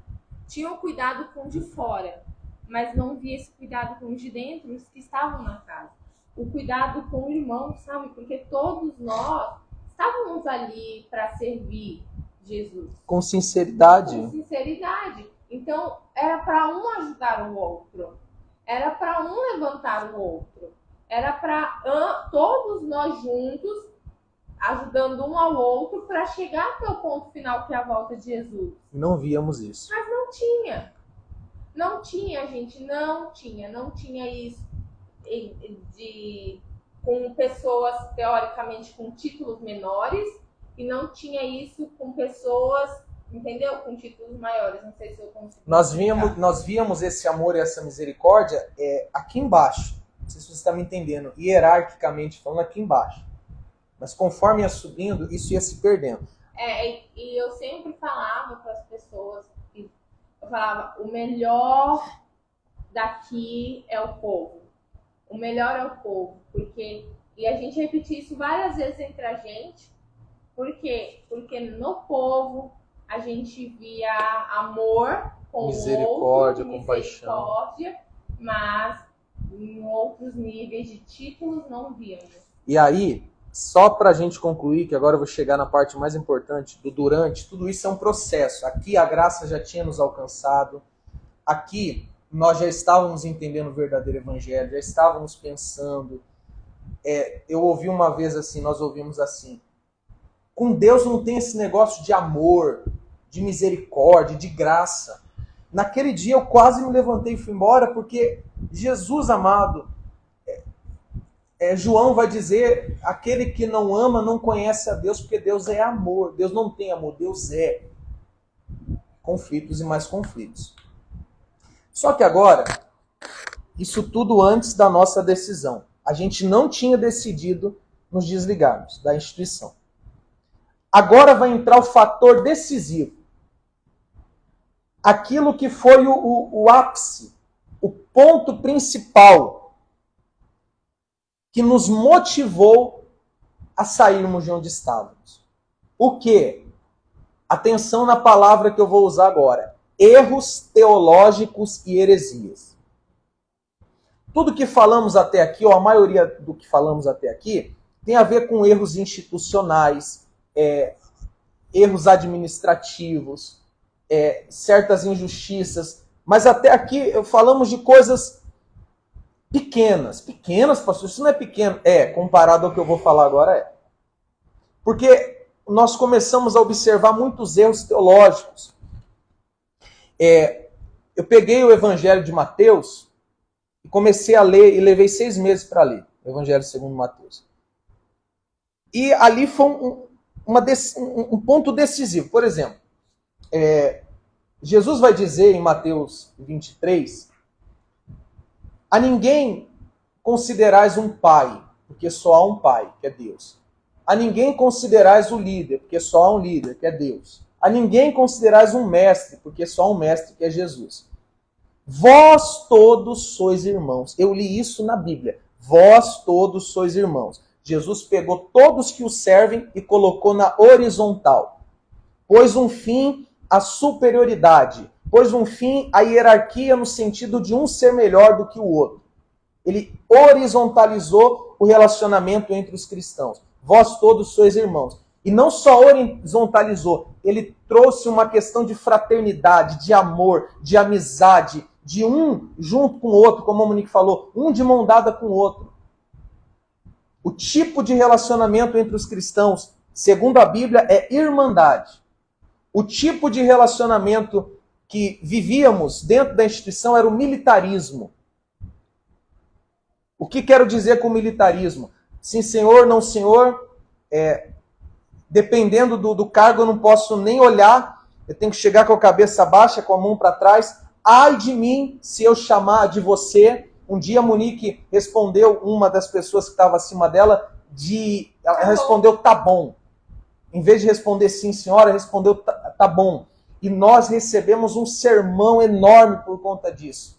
Tinha o cuidado com o de fora, mas não via esse cuidado com os de dentro, os que estavam na casa. O cuidado com o irmão, sabe? Porque todos nós estávamos ali para servir Jesus. Com sinceridade. Com sinceridade. Então, era para um ajudar o outro. Era para um levantar o outro. Era para todos nós juntos, ajudando um ao outro, para chegar até o ponto final, que é a volta de Jesus. Não víamos isso. Mas não tinha. Não tinha, gente. Não tinha isso com pessoas, teoricamente, com títulos menores, e não tinha isso com pessoas, entendeu? Com títulos maiores. Não sei se eu consigo. Nós víamos esse amor e essa misericórdia aqui embaixo. Não sei se você está me entendendo, hierarquicamente falando, aqui embaixo. Mas conforme ia subindo, isso ia se perdendo. E eu sempre falava para as pessoas, eu falava, o melhor daqui é o povo. O melhor é o povo. E a gente repetia isso várias vezes entre a gente. Por quê? Porque no povo a gente via amor com misericórdia, o outro, compaixão. Mas em outros níveis de títulos não víamos. E aí, só para a gente concluir, que agora eu vou chegar na parte mais importante, do durante, tudo isso é um processo. Aqui a graça já tinha nos alcançado, aqui nós já estávamos entendendo o verdadeiro evangelho, já estávamos pensando. Eu ouvi uma vez assim, nós ouvimos assim, com Deus não tem esse negócio de amor, de misericórdia, de graça. Naquele dia eu quase me levantei e fui embora, porque Jesus amado, João vai dizer, aquele que não ama não conhece a Deus, porque Deus é amor. Deus não tem amor, Deus é. conflitos e mais conflitos. Só que agora, isso tudo antes da nossa decisão. A gente não tinha decidido nos desligarmos da instituição. Agora vai entrar o fator decisivo. Aquilo que foi o ápice, o ponto principal que nos motivou a sairmos de onde estávamos. O quê? Atenção na palavra que eu vou usar agora. Erros teológicos e heresias. Tudo que falamos até aqui, ou a maioria do que falamos até aqui, tem a ver com erros institucionais, erros administrativos, certas injustiças. Mas até aqui falamos de coisas pequenas. Pequenas, pastor? Isso não é pequeno. Comparado ao que eu vou falar agora, é. Porque nós começamos a observar muitos erros teológicos. Eu peguei o Evangelho de Mateus e comecei a ler, e levei 6 meses para ler o Evangelho segundo Mateus. E ali foi um ponto decisivo. Por exemplo, Jesus vai dizer em Mateus 23, a ninguém considerais um pai, porque só há um pai, que é Deus. A ninguém considerais o líder, porque só há um líder, que é Deus. A ninguém considerais um mestre, porque só há um mestre, que é Jesus. Vós todos sois irmãos. Eu li isso na Bíblia. Vós todos sois irmãos. Jesus pegou todos que o servem e colocou na horizontal. Pôs um fim à superioridade. Pôs um fim à hierarquia no sentido de um ser melhor do que o outro. Ele horizontalizou o relacionamento entre os cristãos. Vós todos sois irmãos. E não só horizontalizou, ele trouxe uma questão de fraternidade, de amor, de amizade, de um junto com o outro, como a Monique falou, um de mão dada com o outro. O tipo de relacionamento entre os cristãos, segundo a Bíblia, é irmandade. O tipo de relacionamento que vivíamos dentro da instituição era o militarismo. O que quero dizer com militarismo? Sim, senhor, não, senhor. Dependendo do cargo, eu não posso nem olhar. Eu tenho que chegar com a cabeça baixa, com a mão para trás. Ai de mim se eu chamar de você. Um dia a Monique respondeu, uma das pessoas que estava acima dela, ela respondeu, tá bom. Em vez de responder sim, senhora, respondeu, tá bom. E nós recebemos um sermão enorme por conta disso.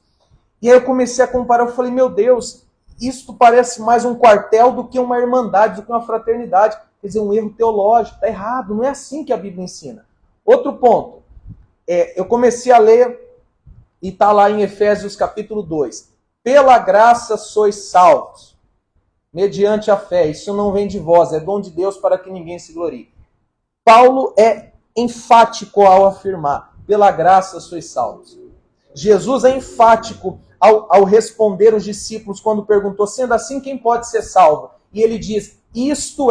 E aí eu comecei a comparar, eu falei, meu Deus, isto parece mais um quartel do que uma irmandade, do que uma fraternidade. Quer dizer, um erro teológico, está errado, não é assim que a Bíblia ensina. Outro ponto, eu comecei a ler, e está lá em Efésios capítulo 2. Pela graça sois salvos, mediante a fé. Isso não vem de vós, é dom de Deus para que ninguém se glorie. Paulo é enfático ao afirmar, pela graça sois salvos. Jesus é enfático ao responder os discípulos quando perguntou, sendo assim, quem pode ser salvo? E ele diz, isto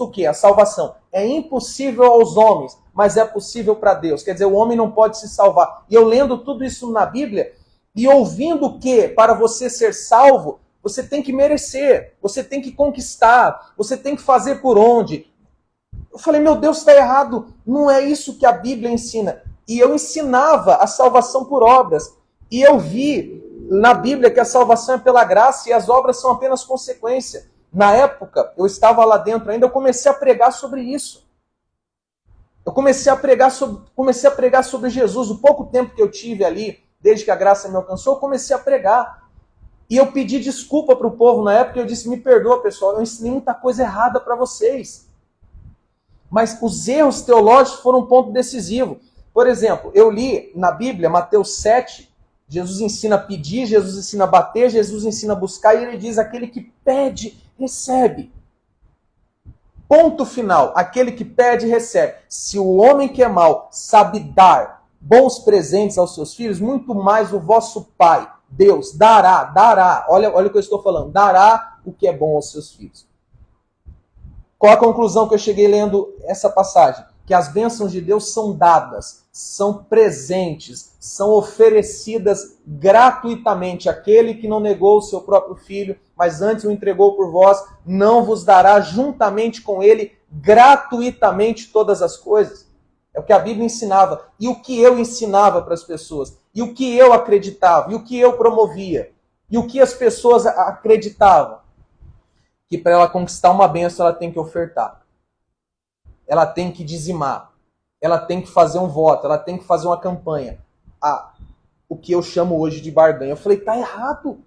o que? A salvação. É impossível aos homens, mas é possível para Deus. Quer dizer, o homem não pode se salvar. E eu lendo tudo isso na Bíblia, e ouvindo que para você ser salvo, você tem que merecer, você tem que conquistar, você tem que fazer por onde. Eu falei, meu Deus, está errado. Não é isso que a Bíblia ensina. E eu ensinava a salvação por obras. E eu vi na Bíblia que a salvação é pela graça e as obras são apenas consequência. Na época, eu estava lá dentro ainda, eu comecei a pregar sobre isso. Eu comecei a pregar sobre Jesus. O pouco tempo que eu tive ali, desde que a graça me alcançou, eu comecei a pregar. E eu pedi desculpa para o povo na época, eu disse, me perdoa, pessoal, eu ensinei muita coisa errada para vocês. Mas os erros teológicos foram um ponto decisivo. Por exemplo, eu li na Bíblia, Mateus 7, Jesus ensina a pedir, Jesus ensina a bater, Jesus ensina a buscar, e ele diz, aquele que pede, recebe. Ponto final, aquele que pede, recebe. Se o homem que é mau sabe dar bons presentes aos seus filhos, muito mais o vosso Pai, Deus, dará, olha o que eu estou falando, dará o que é bom aos seus filhos. Qual a conclusão que eu cheguei lendo essa passagem? Que as bênçãos de Deus são dadas, são presentes, são oferecidas gratuitamente. Aquele que não negou o seu próprio filho, mas antes o entregou por vós, não vos dará juntamente com ele gratuitamente todas as coisas? É o que a Bíblia ensinava. E o que eu ensinava para as pessoas. E o que eu acreditava. E o que eu promovia. E o que as pessoas acreditavam. Que para ela conquistar uma bênção, ela tem que ofertar. Ela tem que dizimar. Ela tem que fazer um voto. Ela tem que fazer uma campanha. O que eu chamo hoje de barganha. Eu falei, tá errado.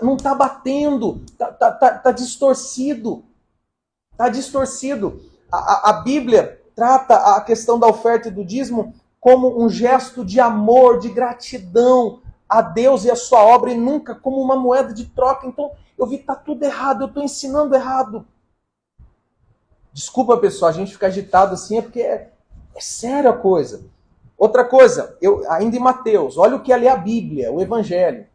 Não tá batendo. Tá distorcido. Tá distorcido. A Bíblia trata a questão da oferta e do dízimo como um gesto de amor, de gratidão a Deus e a sua obra, e nunca como uma moeda de troca. Então, eu vi que tá tudo errado, eu estou ensinando errado. Desculpa, pessoal, a gente fica agitado assim, é porque é séria a coisa. Outra coisa, ainda em Mateus, olha o que é ler a Bíblia, o Evangelho.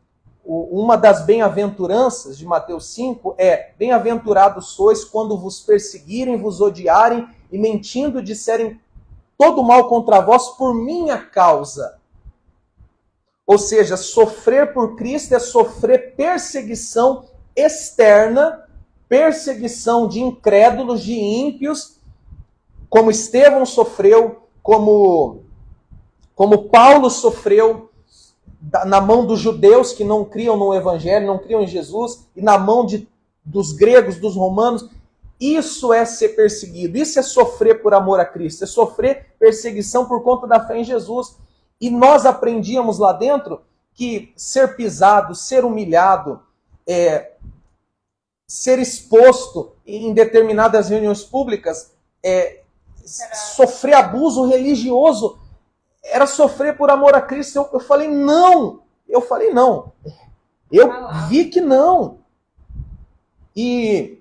Uma das bem-aventuranças de Mateus 5 é: bem-aventurados sois quando vos perseguirem, vos odiarem e mentindo disserem todo mal contra vós por minha causa. Ou seja, sofrer por Cristo é sofrer perseguição externa, perseguição de incrédulos, de ímpios, como Estevão sofreu, como Paulo sofreu, na mão dos judeus que não criam no Evangelho, não criam em Jesus, e na mão dos gregos, dos romanos. Isso é ser perseguido, isso é sofrer por amor a Cristo, é sofrer perseguição por conta da fé em Jesus. E nós aprendíamos lá dentro que ser pisado, ser humilhado, ser exposto em determinadas reuniões públicas, sofrer abuso religioso, era sofrer por amor a Cristo. Eu falei não. Eu vi que não. E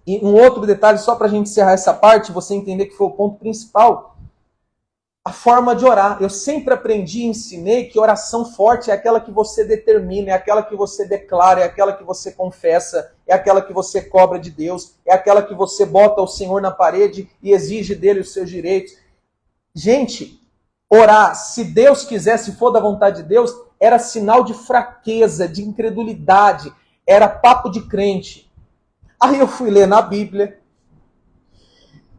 um outro detalhe, só para a gente encerrar essa parte, você entender que foi o ponto principal, a forma de orar. Eu sempre aprendi e ensinei que oração forte é aquela que você determina, é aquela que você declara, é aquela que você confessa, é aquela que você cobra de Deus, é aquela que você bota o Senhor na parede e exige dele os seus direitos. Gente, orar, se Deus quiser, se for da vontade de Deus, era sinal de fraqueza, de incredulidade, era papo de crente. Aí eu fui ler na Bíblia,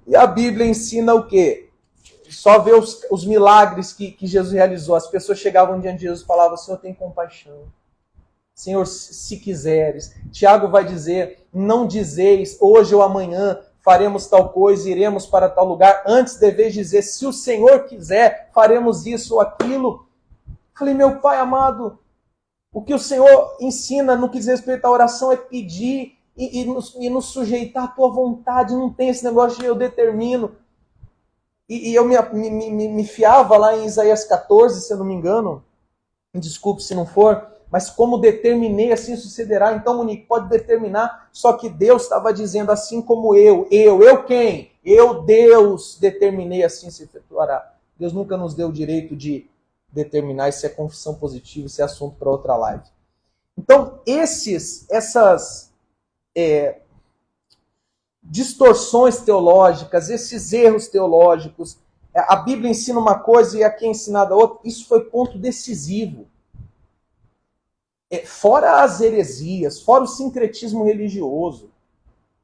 e a Bíblia ensina o quê? Só ver os milagres que Jesus realizou. As pessoas chegavam diante de Jesus e falavam: Senhor, tem compaixão. Senhor, se quiseres. Tiago vai dizer: não dizeis, hoje ou amanhã faremos tal coisa, iremos para tal lugar. Antes deveis dizer: se o Senhor quiser, faremos isso ou aquilo. Falei: meu Pai amado, o que o Senhor ensina no que diz respeito à oração é pedir e nos sujeitar à tua vontade. Não tem esse negócio de eu determino. E eu me fiava lá em Isaías 14, se eu não me engano. Desculpe se não for. Mas como determinei, assim sucederá. Então, Monique, pode determinar. Só que Deus estava dizendo: assim como eu quem? Eu, Deus, determinei, assim se efetuará. Deus nunca nos deu o direito de determinar. Isso é confissão positiva, isso é assunto para outra live. Então, essas distorções teológicas, esses erros teológicos, a Bíblia ensina uma coisa e aqui é ensinada outra, isso foi ponto decisivo. Fora as heresias, fora o sincretismo religioso,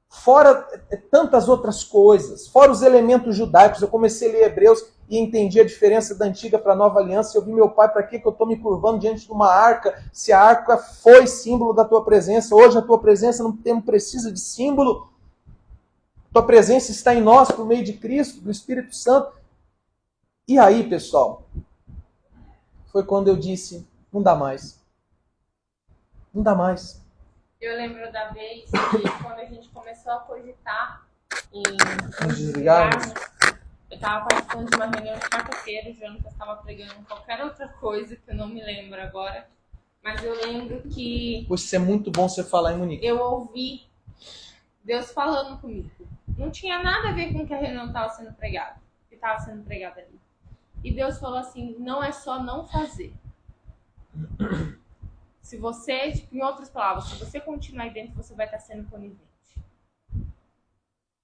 fora tantas outras coisas, fora os elementos judaicos. Eu comecei a ler Hebreus e entendi a diferença da antiga para a nova aliança. Eu vi: meu Pai, para que eu estou me curvando diante de uma arca, se a arca foi símbolo da tua presença? Hoje a tua presença não precisa de símbolo. Tua presença está em nós por meio de Cristo, do Espírito Santo. E aí, pessoal, foi quando eu disse: não dá mais. Não dá mais. Eu lembro da vez que quando a gente começou a cogitar em desligarmos. Eu estava participando de uma reunião de quarta-feira, o Jonathan estava pregando qualquer outra coisa que eu não me lembro agora. Mas eu lembro que... Poxa, isso é muito bom você falar, hein, Monique? Eu ouvi Deus falando comigo. Não tinha nada a ver com o que a reunião estava sendo pregada. Que estava sendo pregada ali. E Deus falou assim: não é só não fazer. Se você, em outras palavras, se você continuar aí dentro, você vai estar sendo conivente.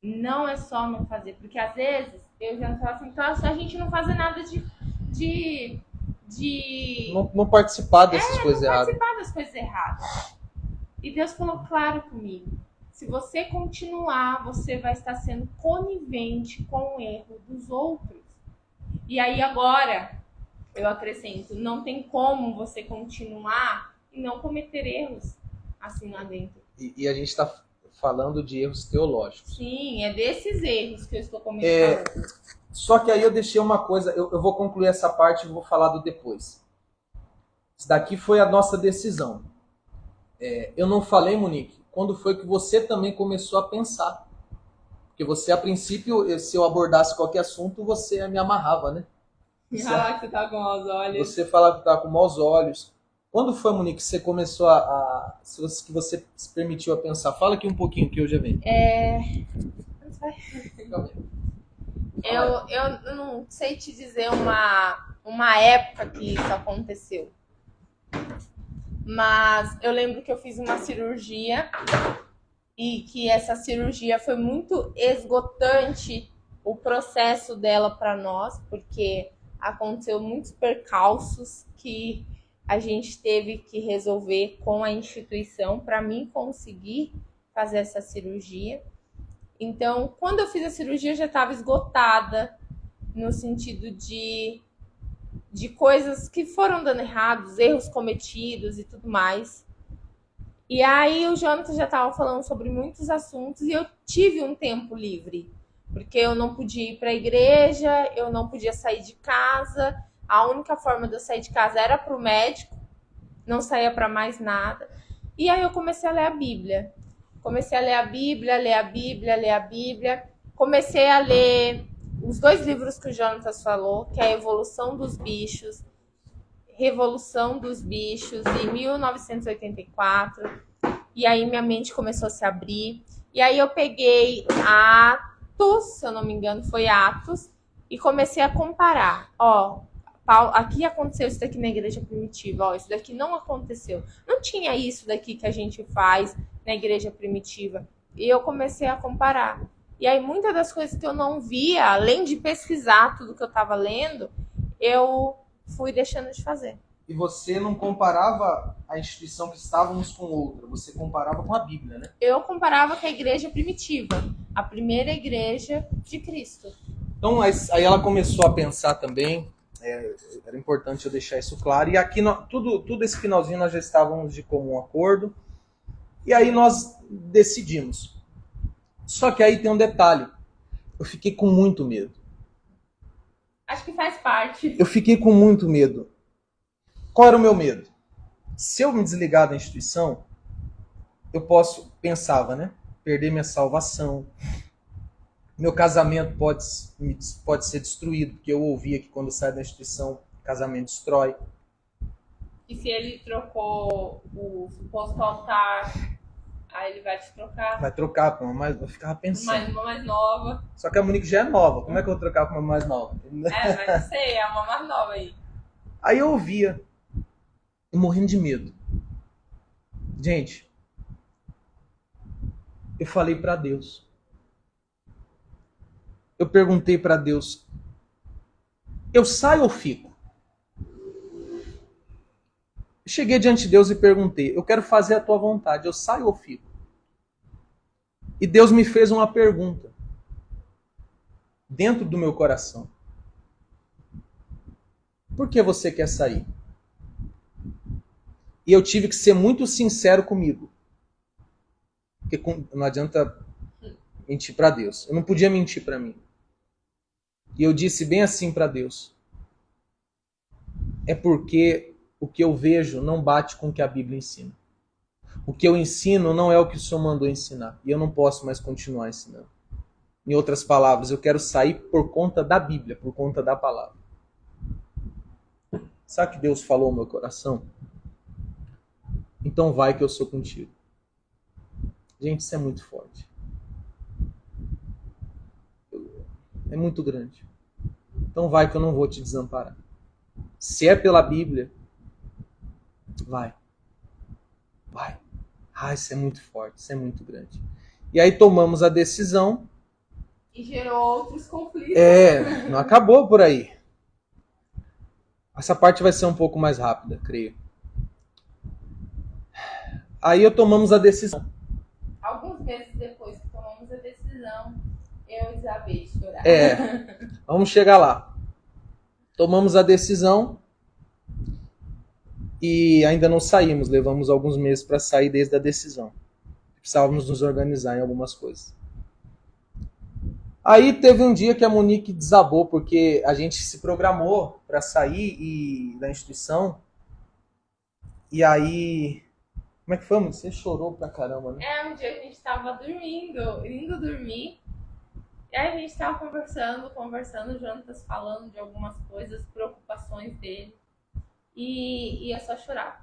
Não é só não fazer. Porque às vezes, eu já falo assim: então é só a gente não fazer nada de não participar dessas coisas erradas. Não participar das coisas erradas. E Deus falou claro comigo: se você continuar, você vai estar sendo conivente com o erro dos outros. E aí agora, eu acrescento, não tem como você continuar e não cometer erros assim lá dentro. E a gente está falando de erros teológicos. Sim, é desses erros que eu estou comentando. Só que aí eu deixei uma coisa, eu vou concluir essa parte e vou falar do depois. Isso daqui foi a nossa decisão. Eu não falei, Monique, quando foi que você também começou a pensar. Porque você, a princípio, se eu abordasse qualquer assunto, você me amarrava, né? Ah, que você tá com maus olhos. Você falava que estava com maus olhos. Quando foi, Monique, que você começou que você se permitiu a pensar? Fala aqui um pouquinho que eu já venho. Eu não sei te dizer uma época que isso aconteceu. Mas eu lembro que eu fiz uma cirurgia e que essa cirurgia foi muito esgotante, o processo dela para nós, porque aconteceu muitos percalços que a gente teve que resolver com a instituição para mim conseguir fazer essa cirurgia. Então, quando eu fiz a cirurgia, eu já estava esgotada no sentido de coisas que foram dando errados, erros cometidos e tudo mais. E aí o Jonathan já estava falando sobre muitos assuntos e eu tive um tempo livre, porque eu não podia ir para a igreja, eu não podia sair de casa, a única forma de eu sair de casa era para o médico, não saía para mais nada. E aí eu comecei a ler a Bíblia. Comecei a ler a Bíblia, ler a Bíblia, ler a Bíblia. Comecei a ler os 2 livros que o Jonathan falou, que é a Evolução dos Bichos, Revolução dos Bichos, em 1984. E aí minha mente começou a se abrir. E aí eu peguei Atos, se eu não me engano, foi Atos, e comecei a comparar. Ó, aqui aconteceu isso daqui na igreja primitiva, ó, isso daqui não aconteceu. Não tinha isso daqui que a gente faz na igreja primitiva. E eu comecei a comparar. E aí muitas das coisas que eu não via, além de pesquisar tudo que eu estava lendo, eu fui deixando de fazer. E você não comparava a instituição que estávamos com outra, você comparava com a Bíblia, né? Eu comparava com a igreja primitiva, a primeira igreja de Cristo. Então aí ela começou a pensar também, era importante eu deixar isso claro, e aqui tudo esse finalzinho nós já estávamos de comum acordo, e aí nós decidimos. Só que aí tem um detalhe, eu fiquei com muito medo. Acho que faz parte. Eu fiquei com muito medo. Qual era o meu medo? Se eu me desligar da instituição, eu pensava, né? Perder minha salvação. Meu casamento pode ser destruído, porque eu ouvia que quando sai da instituição, casamento destrói. E se ele trocou o suposto altar, aí ele vai te trocar. Vai trocar para uma mais... Eu ficava pensando. Uma mais nova. Só que a Monique já é nova. Como é que eu vou trocar para uma mais nova? Mas não sei, é uma mais nova aí. Aí eu ouvia, morrendo de medo. Gente, eu falei para Deus. Eu perguntei para Deus, eu saio ou fico? Eu cheguei diante de Deus e perguntei, eu quero fazer a tua vontade, eu saio ou fico? E Deus me fez uma pergunta, dentro do meu coração. Por que você quer sair? E eu tive que ser muito sincero comigo. Porque não adianta mentir para Deus. Eu não podia mentir para mim. E eu disse bem assim para Deus. É porque o que eu vejo não bate com o que a Bíblia ensina. O que eu ensino não é o que o Senhor mandou ensinar. E eu não posso mais continuar ensinando. Em outras palavras, eu quero sair por conta da Bíblia, por conta da palavra. Sabe o que Deus falou no meu coração? Então vai que eu sou contigo. Gente, isso é muito forte. É muito grande. Então vai que eu não vou te desamparar. Se é pela Bíblia, vai. Vai. Isso é muito forte, isso é muito grande. E aí tomamos a decisão. E gerou outros conflitos. Não acabou por aí. Essa parte vai ser um pouco mais rápida, creio. Aí tomamos a decisão. Alguns meses depois que tomamos a decisão, eu desabei de chorar. Vamos chegar lá. Tomamos a decisão e ainda não saímos. Levamos alguns meses para sair desde a decisão. Precisávamos nos organizar em algumas coisas. Aí teve um dia que a Monique desabou, porque a gente se programou para sair da instituição. E aí... Como é que foi, Monique? Você chorou pra caramba, né? É, um dia que a gente tava dormindo, indo dormir. E aí a gente tava conversando, Jonatas falando de algumas coisas, preocupações dele. E eu só chorava.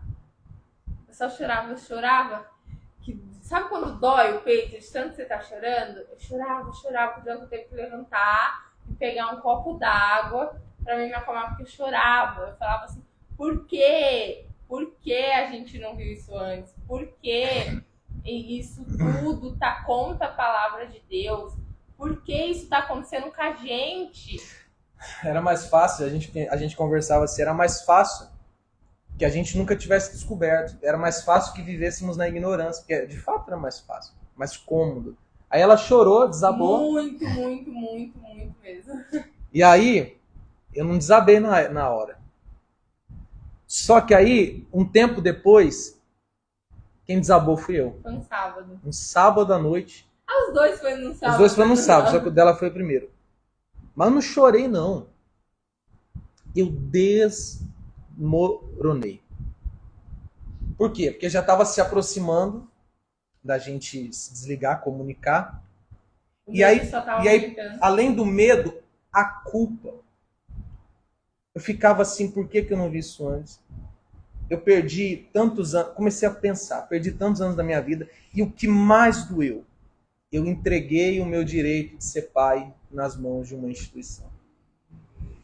Eu chorava. Que, sabe quando dói o peito de tanto que você tá chorando? Eu chorava, porque o Jonathan teve que levantar e pegar um copo d'água pra mim me acalmar, porque eu chorava. Eu falava assim, por quê? Por que a gente não viu isso antes? Por que isso tudo tá contra a palavra de Deus? Por que isso tá acontecendo com a gente? Era mais fácil, a gente conversava assim, era mais fácil que a gente nunca tivesse descoberto. Era mais fácil que vivêssemos na ignorância, porque de fato era mais fácil, mais cômodo. Aí ela chorou, desabou. Muito mesmo. E aí, eu não desabei na hora. Só que aí, um tempo depois, quem desabou fui eu. Foi um sábado. Um sábado à noite. Ah, os dois foram no sábado. Os dois foram no sábado, só que o dela foi primeiro. Mas eu não chorei, não. Eu desmoronei. Por quê? Porque já estava se aproximando da gente se desligar, comunicar. E aí, além do medo, a culpa. Eu ficava assim, por que eu não vi isso antes? Eu perdi tantos anos, comecei a pensar, perdi tantos anos da minha vida, e o que mais doeu? Eu entreguei o meu direito de ser pai nas mãos de uma instituição.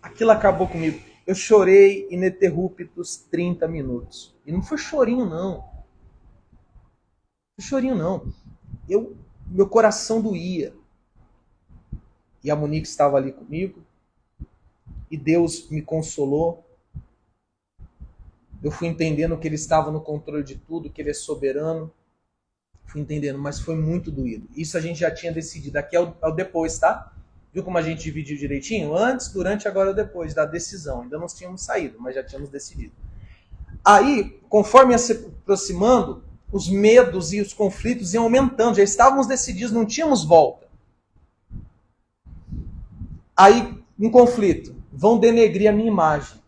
Aquilo acabou comigo. Eu chorei ininterruptos 30 minutos. E não foi chorinho, não. Meu coração doía. E a Monique estava ali comigo. E Deus me consolou. Eu fui entendendo que Ele estava no controle de tudo, que Ele é soberano. Fui entendendo, mas foi muito doído. Isso a gente já tinha decidido. Aqui é o depois, tá? Viu como a gente dividiu direitinho? Antes, durante, agora o depois da decisão. Ainda não tínhamos saído, mas já tínhamos decidido. Aí, conforme ia se aproximando, os medos e os conflitos iam aumentando. Já estávamos decididos, não tínhamos volta. Aí, um conflito. Vão denegrir a minha imagem.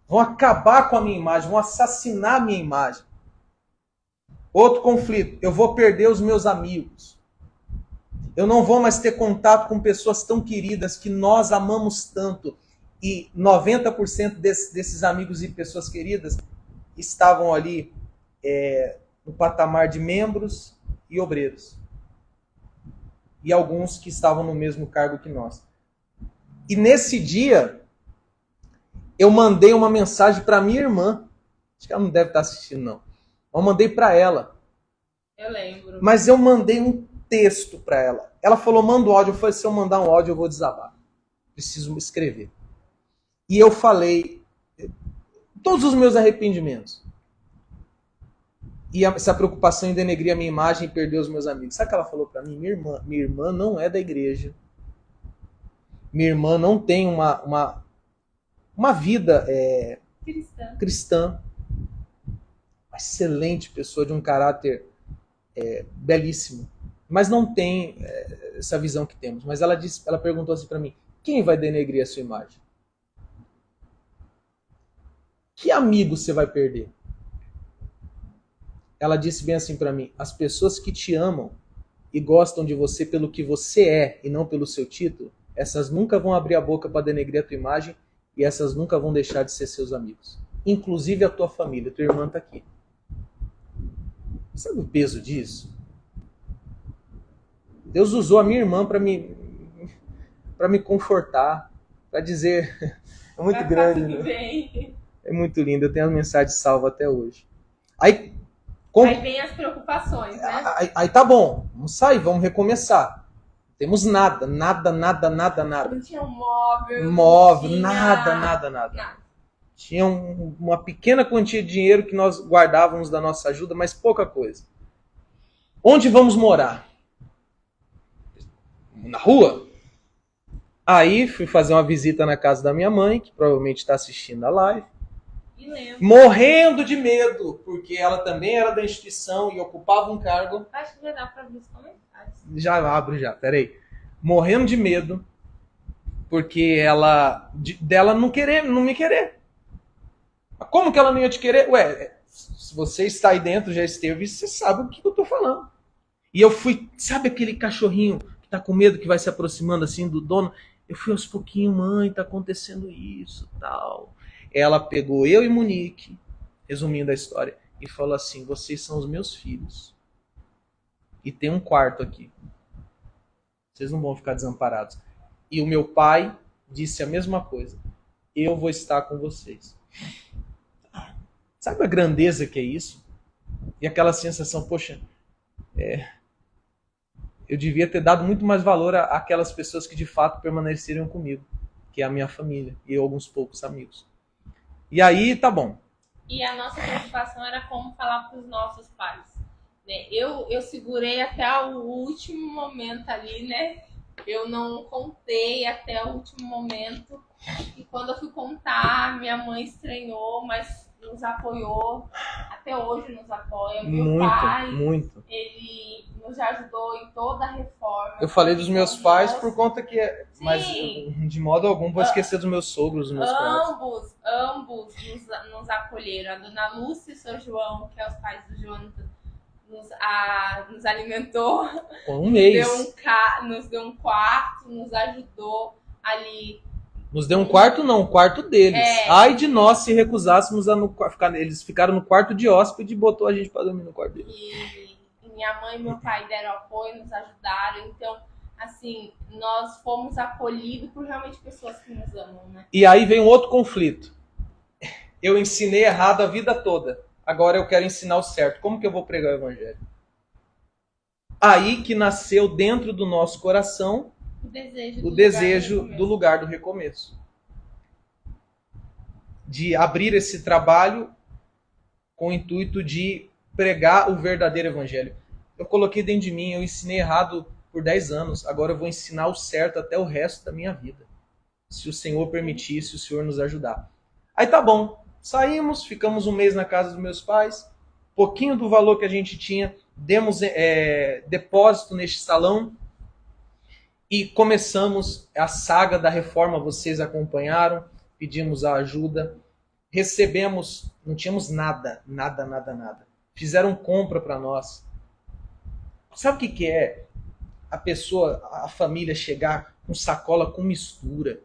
Vão acabar com a minha imagem. Vão assassinar a minha imagem. Outro conflito. Eu vou perder os meus amigos. Eu não vou mais ter contato com pessoas tão queridas que nós amamos tanto. E 90% desses amigos e pessoas queridas estavam ali no patamar de membros e obreiros. E alguns que estavam no mesmo cargo que nós. E nesse dia, eu mandei uma mensagem para minha irmã. Acho que ela não deve estar assistindo, não. Eu mandei para ela. Eu lembro. Mas eu mandei um texto para ela. Ela falou, manda um áudio. Eu falei, se eu mandar um áudio, eu vou desabar. Preciso escrever. E eu falei todos os meus arrependimentos. E essa preocupação em denegrir a minha imagem e perder os meus amigos. Sabe o que ela falou para mim? Minha irmã não é da igreja. Minha irmã não tem uma vida cristã. Uma excelente pessoa, de um caráter belíssimo. Mas não tem essa visão que temos. Mas ela perguntou assim para mim, quem vai denegrir a sua imagem? Que amigo você vai perder? Ela disse bem assim para mim, as pessoas que te amam e gostam de você pelo que você é e não pelo seu título, essas nunca vão abrir a boca para denegrir a tua imagem e essas nunca vão deixar de ser seus amigos. Inclusive a tua família, tua irmã está aqui. Sabe o peso disso? Deus usou a minha irmã para me confortar, para dizer, é muito grande, né? É muito lindo, eu tenho a mensagem salva até hoje. Aí vem as preocupações, né? Aí tá bom, vamos sair, vamos recomeçar. Não temos nada. Não tinha um móvel, nada. Tinha uma pequena quantia de dinheiro que nós guardávamos da nossa ajuda, mas pouca coisa. Onde vamos morar? Na rua? Aí fui fazer uma visita na casa da minha mãe, que provavelmente está assistindo a live. E lembro. Morrendo de medo, porque ela também era da instituição e ocupava um cargo. Acho que já dá pra ver os comentários. Já abro já, peraí. Morrendo de medo, porque dela não me querer. Como que ela não ia te querer? Ué, se você está aí dentro, já esteve, você sabe o que eu tô falando. E eu fui, sabe aquele cachorrinho que tá com medo, que vai se aproximando assim do dono? Eu fui aos pouquinhos, mãe, tá acontecendo isso, tal. Ela pegou eu e Monique, resumindo a história, e falou assim: vocês são os meus filhos. E tem um quarto aqui. Vocês não vão ficar desamparados. E o meu pai disse a mesma coisa: eu vou estar com vocês. Sabe a grandeza que é isso? E aquela sensação, poxa, eu devia ter dado muito mais valor àquelas pessoas que de fato permaneceram comigo, que é a minha família e alguns poucos amigos. E aí, tá bom. E a nossa preocupação era como falar para os nossos pais. Né? Eu segurei até o último momento ali, né? Eu não contei até o último momento. E quando eu fui contar, minha mãe estranhou, mas nos apoiou. Até hoje nos apoia. Meu pai, muito. ele nos ajudou em toda a reforma. Eu falei dos meus pais por conta que... Sim. Mas de modo algum vou esquecer dos meus sogros, dos meus cunhados. Ambos nos acolheram. A dona Lúcia e o seu João, que é os pais do Jonathan, nos alimentou. Um mês. Nos deu um quarto, nos ajudou ali. Nos deu um quarto, não, um quarto deles. Ai de nós se recusássemos a ficar. Eles ficaram no quarto de hóspede e botou a gente para dormir no quarto deles. E minha mãe e meu pai deram apoio, nos ajudaram. Então, assim, nós fomos acolhidos por realmente pessoas que nos amam, né? E aí vem um outro conflito. Eu ensinei errado a vida toda. Agora eu quero ensinar o certo. Como que eu vou pregar o evangelho? Aí que nasceu dentro do nosso coração o desejo do lugar do recomeço. De abrir esse trabalho com o intuito de pregar o verdadeiro evangelho. Eu coloquei dentro de mim, eu ensinei errado por 10 anos, agora eu vou ensinar o certo até o resto da minha vida. Se o Senhor permitir, se o Senhor nos ajudar. Aí tá bom, saímos, ficamos um mês na casa dos meus pais, pouquinho do valor que a gente tinha, demos depósito neste salão e começamos a saga da reforma, vocês acompanharam, pedimos a ajuda, recebemos, não tínhamos nada. Fizeram compra para nós. Sabe o que é a família chegar com sacola com mistura,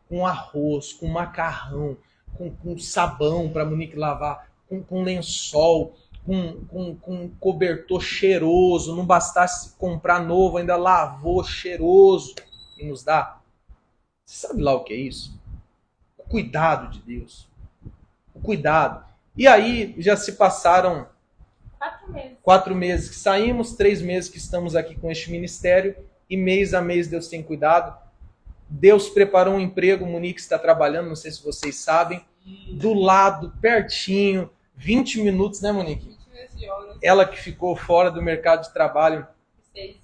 com arroz, com macarrão, com sabão para Monique lavar, com lençol, com cobertor cheiroso, não bastasse comprar novo, ainda lavou cheiroso e nos dá? Você sabe lá o que é isso? O cuidado de Deus. O cuidado. E aí já se passaram 4 meses que saímos, 3 meses que estamos aqui com este ministério, e mês a mês Deus tem cuidado. Deus preparou um emprego, Monique está trabalhando, não sei se vocês sabem, do lado, pertinho, 20 minutos, né, Monique? 20 minutos de hora. Ela que ficou fora do mercado de trabalho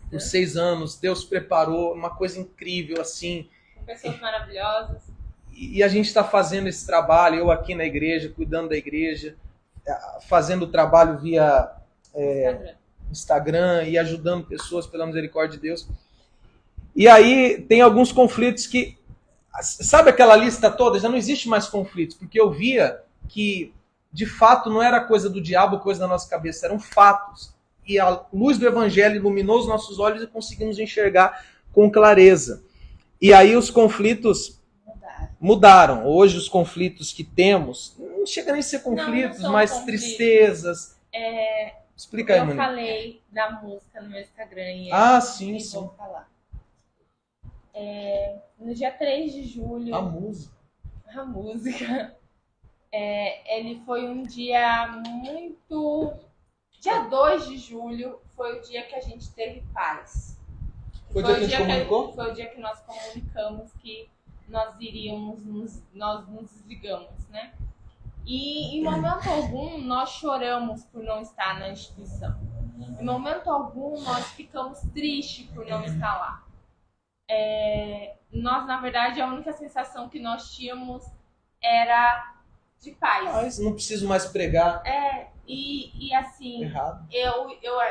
por 6 anos, Deus preparou uma coisa incrível, assim. Com pessoas maravilhosas. E a gente está fazendo esse trabalho, eu aqui na igreja, cuidando da igreja, fazendo o trabalho via Instagram e ajudando pessoas pela misericórdia de Deus. E aí tem alguns conflitos que, sabe aquela lista toda? Já não existe mais conflitos, porque eu via que, de fato, não era coisa do diabo, coisa da nossa cabeça, eram fatos. E a luz do evangelho iluminou os nossos olhos e conseguimos enxergar com clareza. E aí os conflitos mudaram. Hoje os conflitos que temos, não chega nem a ser conflitos, mas conflitos. Tristezas. Explica aí, Monique. Eu falei da música no meu Instagram. Sim. Vou falar. No dia 3 de julho... A música. Ele foi um dia muito... Dia 2 de julho foi o dia que a gente teve paz. Foi o dia que a gente comunicou? Foi o dia que nós comunicamos que nós nós nos desligamos, né? E em momento algum nós choramos por não estar na instituição. Em momento algum nós ficamos tristes por não estar lá. nós, na verdade, a única sensação que nós tínhamos era de paz. Mas não preciso mais pregar E assim, errado.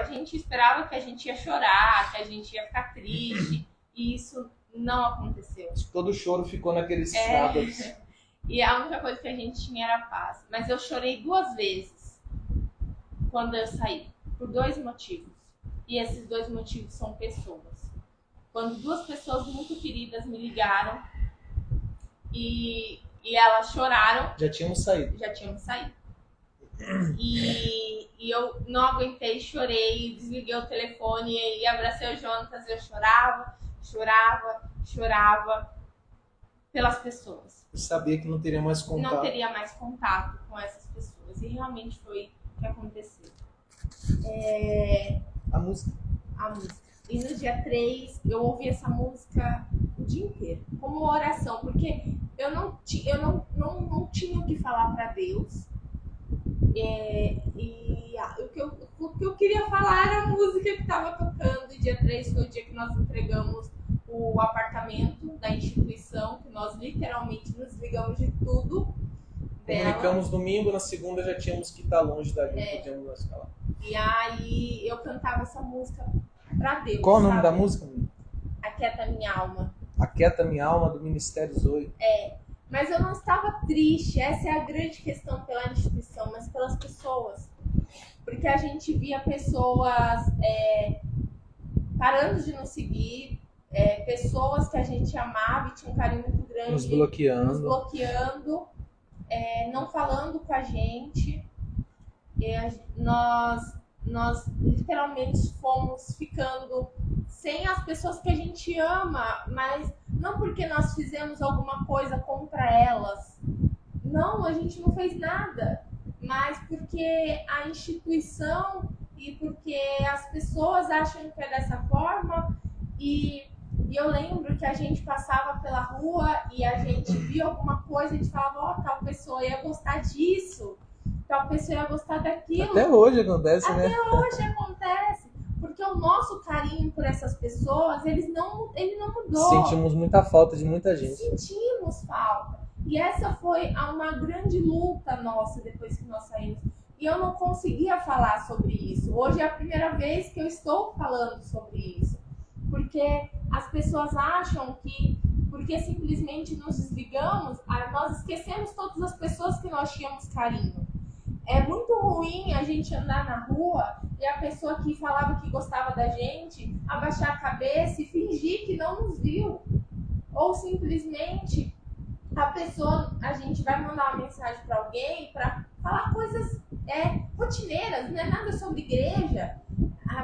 a gente esperava que a gente ia chorar, que a gente ia ficar triste, e isso não aconteceu. Todo o choro ficou naqueles sábados. E a única coisa que a gente tinha era paz. Mas eu chorei 2 vezes quando eu saí, por 2 motivos. E esses 2 motivos são pessoas. Quando 2 pessoas muito queridas me ligaram e elas choraram. Já tínhamos saído. E eu não aguentei, chorei, desliguei o telefone e abracei o Jonatas. Eu chorava pelas pessoas. Eu sabia que não teria mais contato. Não teria mais contato com essas pessoas. E realmente foi o que aconteceu. A música. E no dia 3 eu ouvi essa música o dia inteiro, como oração, porque eu não tinha o que falar para Deus. O que eu queria falar era a música que estava tocando. E dia 3 foi o dia que nós entregamos o apartamento da instituição, que nós literalmente nos desligamos de tudo. Comunicamos domingo, na segunda já tínhamos que estar longe dali, podíamos mais falar. E aí eu cantava essa música pra Deus. Qual o nome da música? Aquieta Minha Alma. Aquieta Minha Alma, do Ministério Zoe. Mas eu não estava triste, essa é a grande questão pela instituição, mas pelas pessoas. Porque a gente via pessoas parando de nos seguir, pessoas que a gente amava e tinha um carinho muito grande. Nos bloqueando, não falando com a gente. Nós literalmente fomos ficando sem as pessoas que a gente ama, mas não porque nós fizemos alguma coisa contra elas. Não, a gente não fez nada, mas porque a instituição e porque as pessoas acham que é dessa forma. E eu lembro que a gente passava pela rua e a gente via alguma coisa e a gente falava, tal pessoa ia gostar disso, tal pessoa ia gostar daquilo. Até hoje acontece, né? Até hoje acontece. Porque o nosso carinho por essas pessoas, ele não mudou. Sentimos muita falta de muita gente. Sentimos falta. E essa foi uma grande luta nossa depois que nós saímos. E eu não conseguia falar sobre isso. Hoje é a primeira vez que eu estou falando sobre isso. Porque as pessoas acham que, porque simplesmente nos desligamos, nós esquecemos todas as pessoas que nós tínhamos carinho. É muito ruim a gente andar na rua e a pessoa que falava que gostava da gente abaixar a cabeça e fingir que não nos viu. Ou simplesmente a gente vai mandar uma mensagem para alguém para falar coisas rotineiras, não é nada sobre igreja,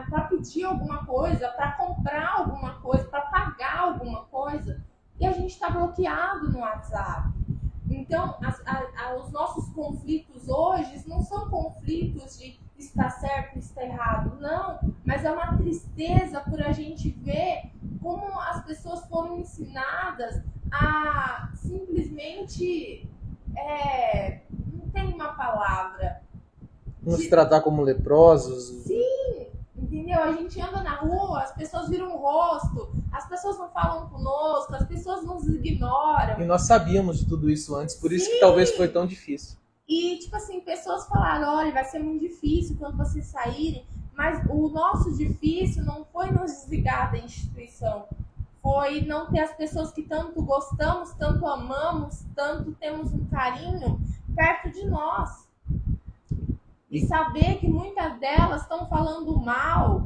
para pedir alguma coisa, para comprar alguma coisa, para pagar alguma coisa, e a gente está bloqueado no WhatsApp. Então, os nossos conflitos hoje não são conflitos de está certo, está errado, não, mas é uma tristeza por a gente ver como as pessoas foram ensinadas a simplesmente, não tem uma palavra. Nos tratar como leprosos. Sim, entendeu? A gente anda na rua, as pessoas viram o rosto, as pessoas não falam conosco, as pessoas nos ignoram. E nós sabíamos de tudo isso antes, por isso que talvez foi tão difícil. E, tipo assim, pessoas falaram, olha, vai ser muito difícil quando vocês saírem, mas o nosso difícil não foi nos desligar da instituição, foi não ter as pessoas que tanto gostamos, tanto amamos, tanto temos um carinho perto de nós. E saber que muitas delas estão falando mal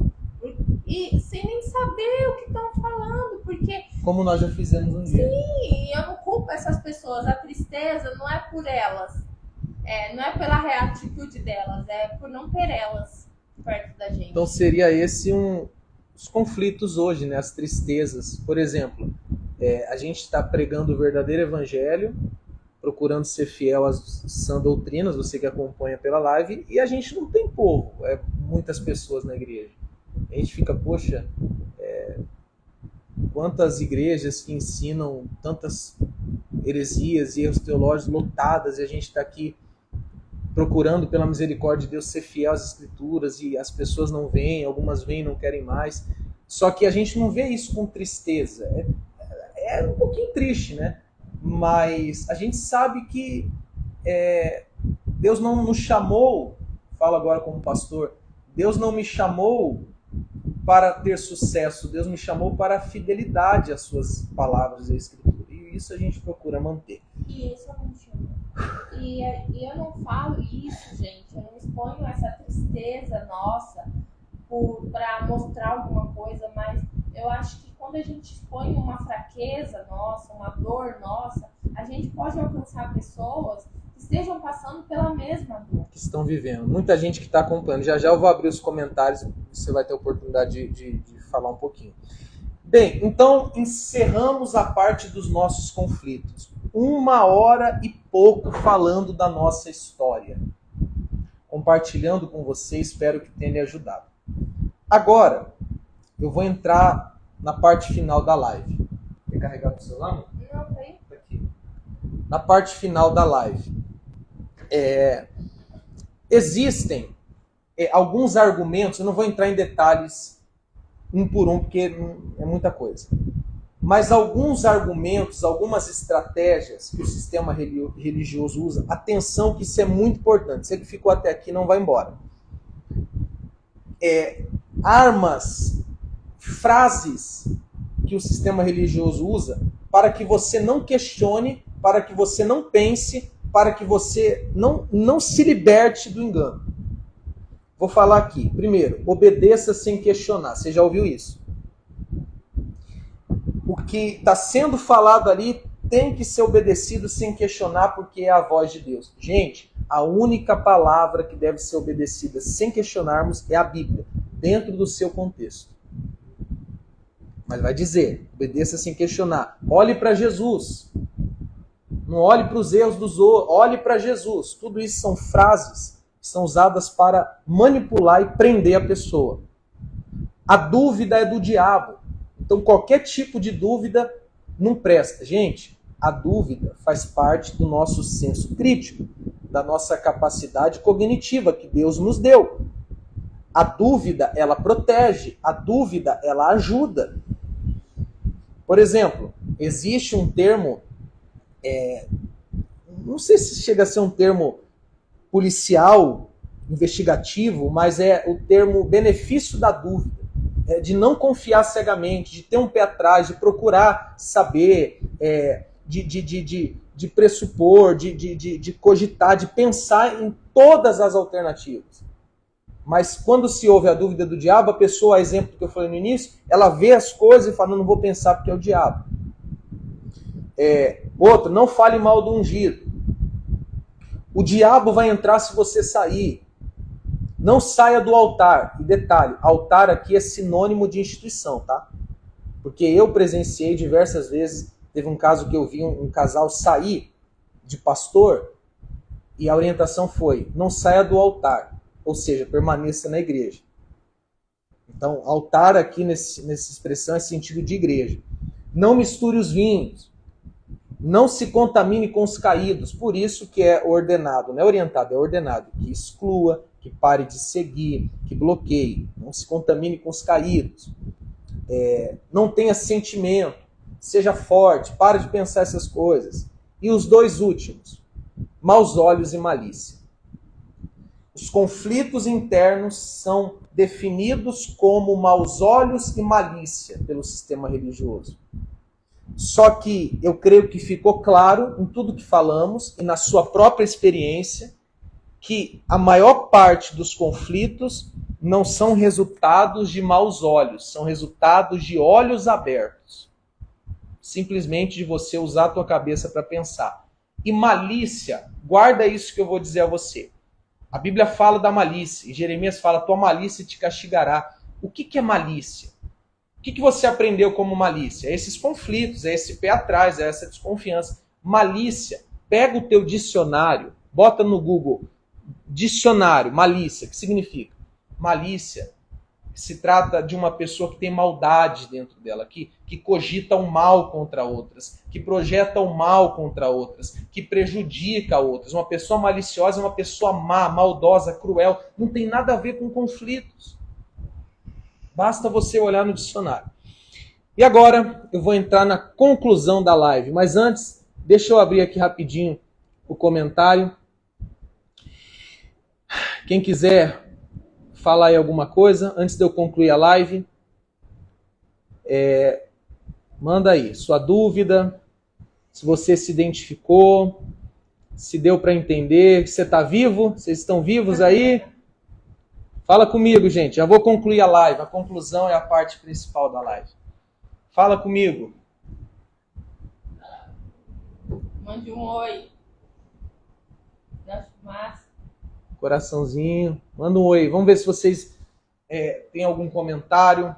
e sem nem saber o que estão falando, porque... Como nós já fizemos um dia. Sim, eu não culpo essas pessoas, a tristeza não é por elas, não é pela atitude delas, é por não ter elas perto da gente. Então seria esse os conflitos hoje, né? As tristezas. Por exemplo, a gente está pregando o verdadeiro evangelho, procurando ser fiel às sã doutrinas, você que acompanha pela live, e a gente não tem povo, muitas pessoas na igreja. A gente fica, poxa, quantas igrejas que ensinam tantas heresias e erros teológicos lotadas, e a gente está aqui procurando, pela misericórdia de Deus, ser fiel às escrituras, e as pessoas não vêm, algumas vêm e não querem mais. Só que a gente não vê isso com tristeza. É um pouquinho triste, né? Mas a gente sabe que Deus não nos chamou, falo agora como pastor, Deus não me chamou para ter sucesso, Deus me chamou para a fidelidade às suas palavras e à Escritura. E isso a gente procura manter. E esse é o motivo. E eu não falo isso, gente, eu não exponho essa tristeza nossa para mostrar alguma coisa, mas eu acho que quando a gente expõe uma fraqueza nossa, uma dor nossa, a gente pode alcançar pessoas que estejam passando pela mesma dor. Que estão vivendo. Muita gente que está acompanhando. Já já eu vou abrir os comentários, você vai ter a oportunidade de falar um pouquinho. Bem, então encerramos a parte dos nossos conflitos. 1h e pouco falando da nossa história. Compartilhando com você, espero que tenha lhe ajudado. Agora, eu vou entrar na parte final da live. Quer carregar o celular? Não, foi? Aqui. Na parte final da live. Existem alguns argumentos, eu não vou entrar em detalhes um por um, porque é muita coisa. Mas alguns argumentos, algumas estratégias que o sistema religioso usa, atenção que isso é muito importante. Você que ficou até aqui não vai embora. Armas, frases que o sistema religioso usa para que você não questione, para que você não pense, para que você não se liberte do engano. Vou falar aqui. Primeiro, obedeça sem questionar. Você já ouviu isso? O que está sendo falado ali tem que ser obedecido sem questionar, porque é a voz de Deus. Gente, a única palavra que deve ser obedecida sem questionarmos é a Bíblia, dentro do seu contexto. Mas vai dizer, obedeça sem questionar. Olhe para Jesus. Não olhe para os erros dos outros, olhe para Jesus. Tudo isso são frases que são usadas para manipular e prender a pessoa. A dúvida é do diabo. Então qualquer tipo de dúvida não presta. Gente, a dúvida faz parte do nosso senso crítico, da nossa capacidade cognitiva que Deus nos deu. A dúvida, ela protege. A dúvida, ela ajuda. Por exemplo, existe um termo, não sei se chega a ser um termo policial, investigativo, mas é o termo benefício da dúvida. De não confiar cegamente, de ter um pé atrás, de procurar saber, de pressupor, de cogitar, de pensar em todas as alternativas. Mas quando se ouve a dúvida do diabo, a pessoa, exemplo que eu falei no início, ela vê as coisas e fala, não vou pensar porque é o diabo. Outro, não fale mal do ungido. O diabo vai entrar se você sair. Não saia do altar. E detalhe, altar aqui é sinônimo de instituição, tá? Porque eu presenciei diversas vezes, teve um caso que eu vi um casal sair de pastor e a orientação foi, não saia do altar, ou seja, permaneça na igreja. Então, altar aqui nessa expressão é sentido de igreja. Não misture os vinhos. Não se contamine com os caídos. Por isso que é ordenado, não é orientado, é ordenado. Que exclua, que pare de seguir, que bloqueie. Não se contamine com os caídos. Não tenha sentimento. Seja forte, pare de pensar essas coisas. E os dois últimos, maus olhos e malícia. Os conflitos internos são definidos como maus olhos e malícia pelo sistema religioso. Só que eu creio que ficou claro em tudo que falamos e na sua própria experiência que a maior parte dos conflitos não são resultados de maus olhos, são resultados de olhos abertos. Simplesmente de você usar a tua cabeça para pensar. E malícia, guarda isso que eu vou dizer a você. A Bíblia fala da malícia, e Jeremias fala, tua malícia te castigará. O que é malícia? O que você aprendeu como malícia? É esses conflitos, é esse pé atrás, é essa desconfiança. Malícia, pega o teu dicionário, bota no Google, dicionário, malícia, o que significa? Malícia se trata de uma pessoa que tem maldade dentro dela, que cogita o mal contra outras, que projeta o mal contra outras, que prejudica outras. Uma pessoa maliciosa é uma pessoa má, maldosa, cruel. Não tem nada a ver com conflitos. Basta você olhar no dicionário. E agora eu vou entrar na conclusão da live. Mas antes, deixa eu abrir aqui rapidinho o comentário. Quem quiser falar aí alguma coisa antes de eu concluir a live, manda aí sua dúvida, se você se identificou, se deu para entender que você está vivo, vocês estão vivos aí? Fala comigo, gente. Já vou concluir a live. A conclusão é a parte principal da live. Fala comigo. Mande um oi. Massa. Coraçãozinho. Manda um oi. Vamos ver se vocês têm algum comentário.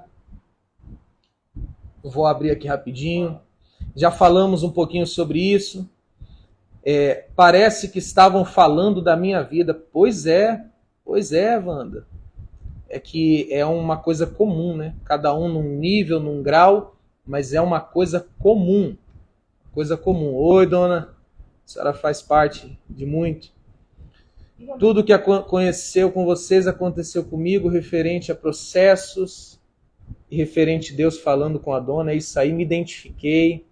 Eu vou abrir aqui rapidinho. Já falamos um pouquinho sobre isso. Parece que estavam falando da minha vida. Pois é, Wanda. É que é uma coisa comum, né? Cada um num nível, num grau, mas é uma coisa comum. Coisa comum. Oi, dona. A senhora faz parte de muito. Tudo que aconteceu com vocês aconteceu comigo, referente a processos e referente a Deus falando com a dona. É isso aí, me identifiquei.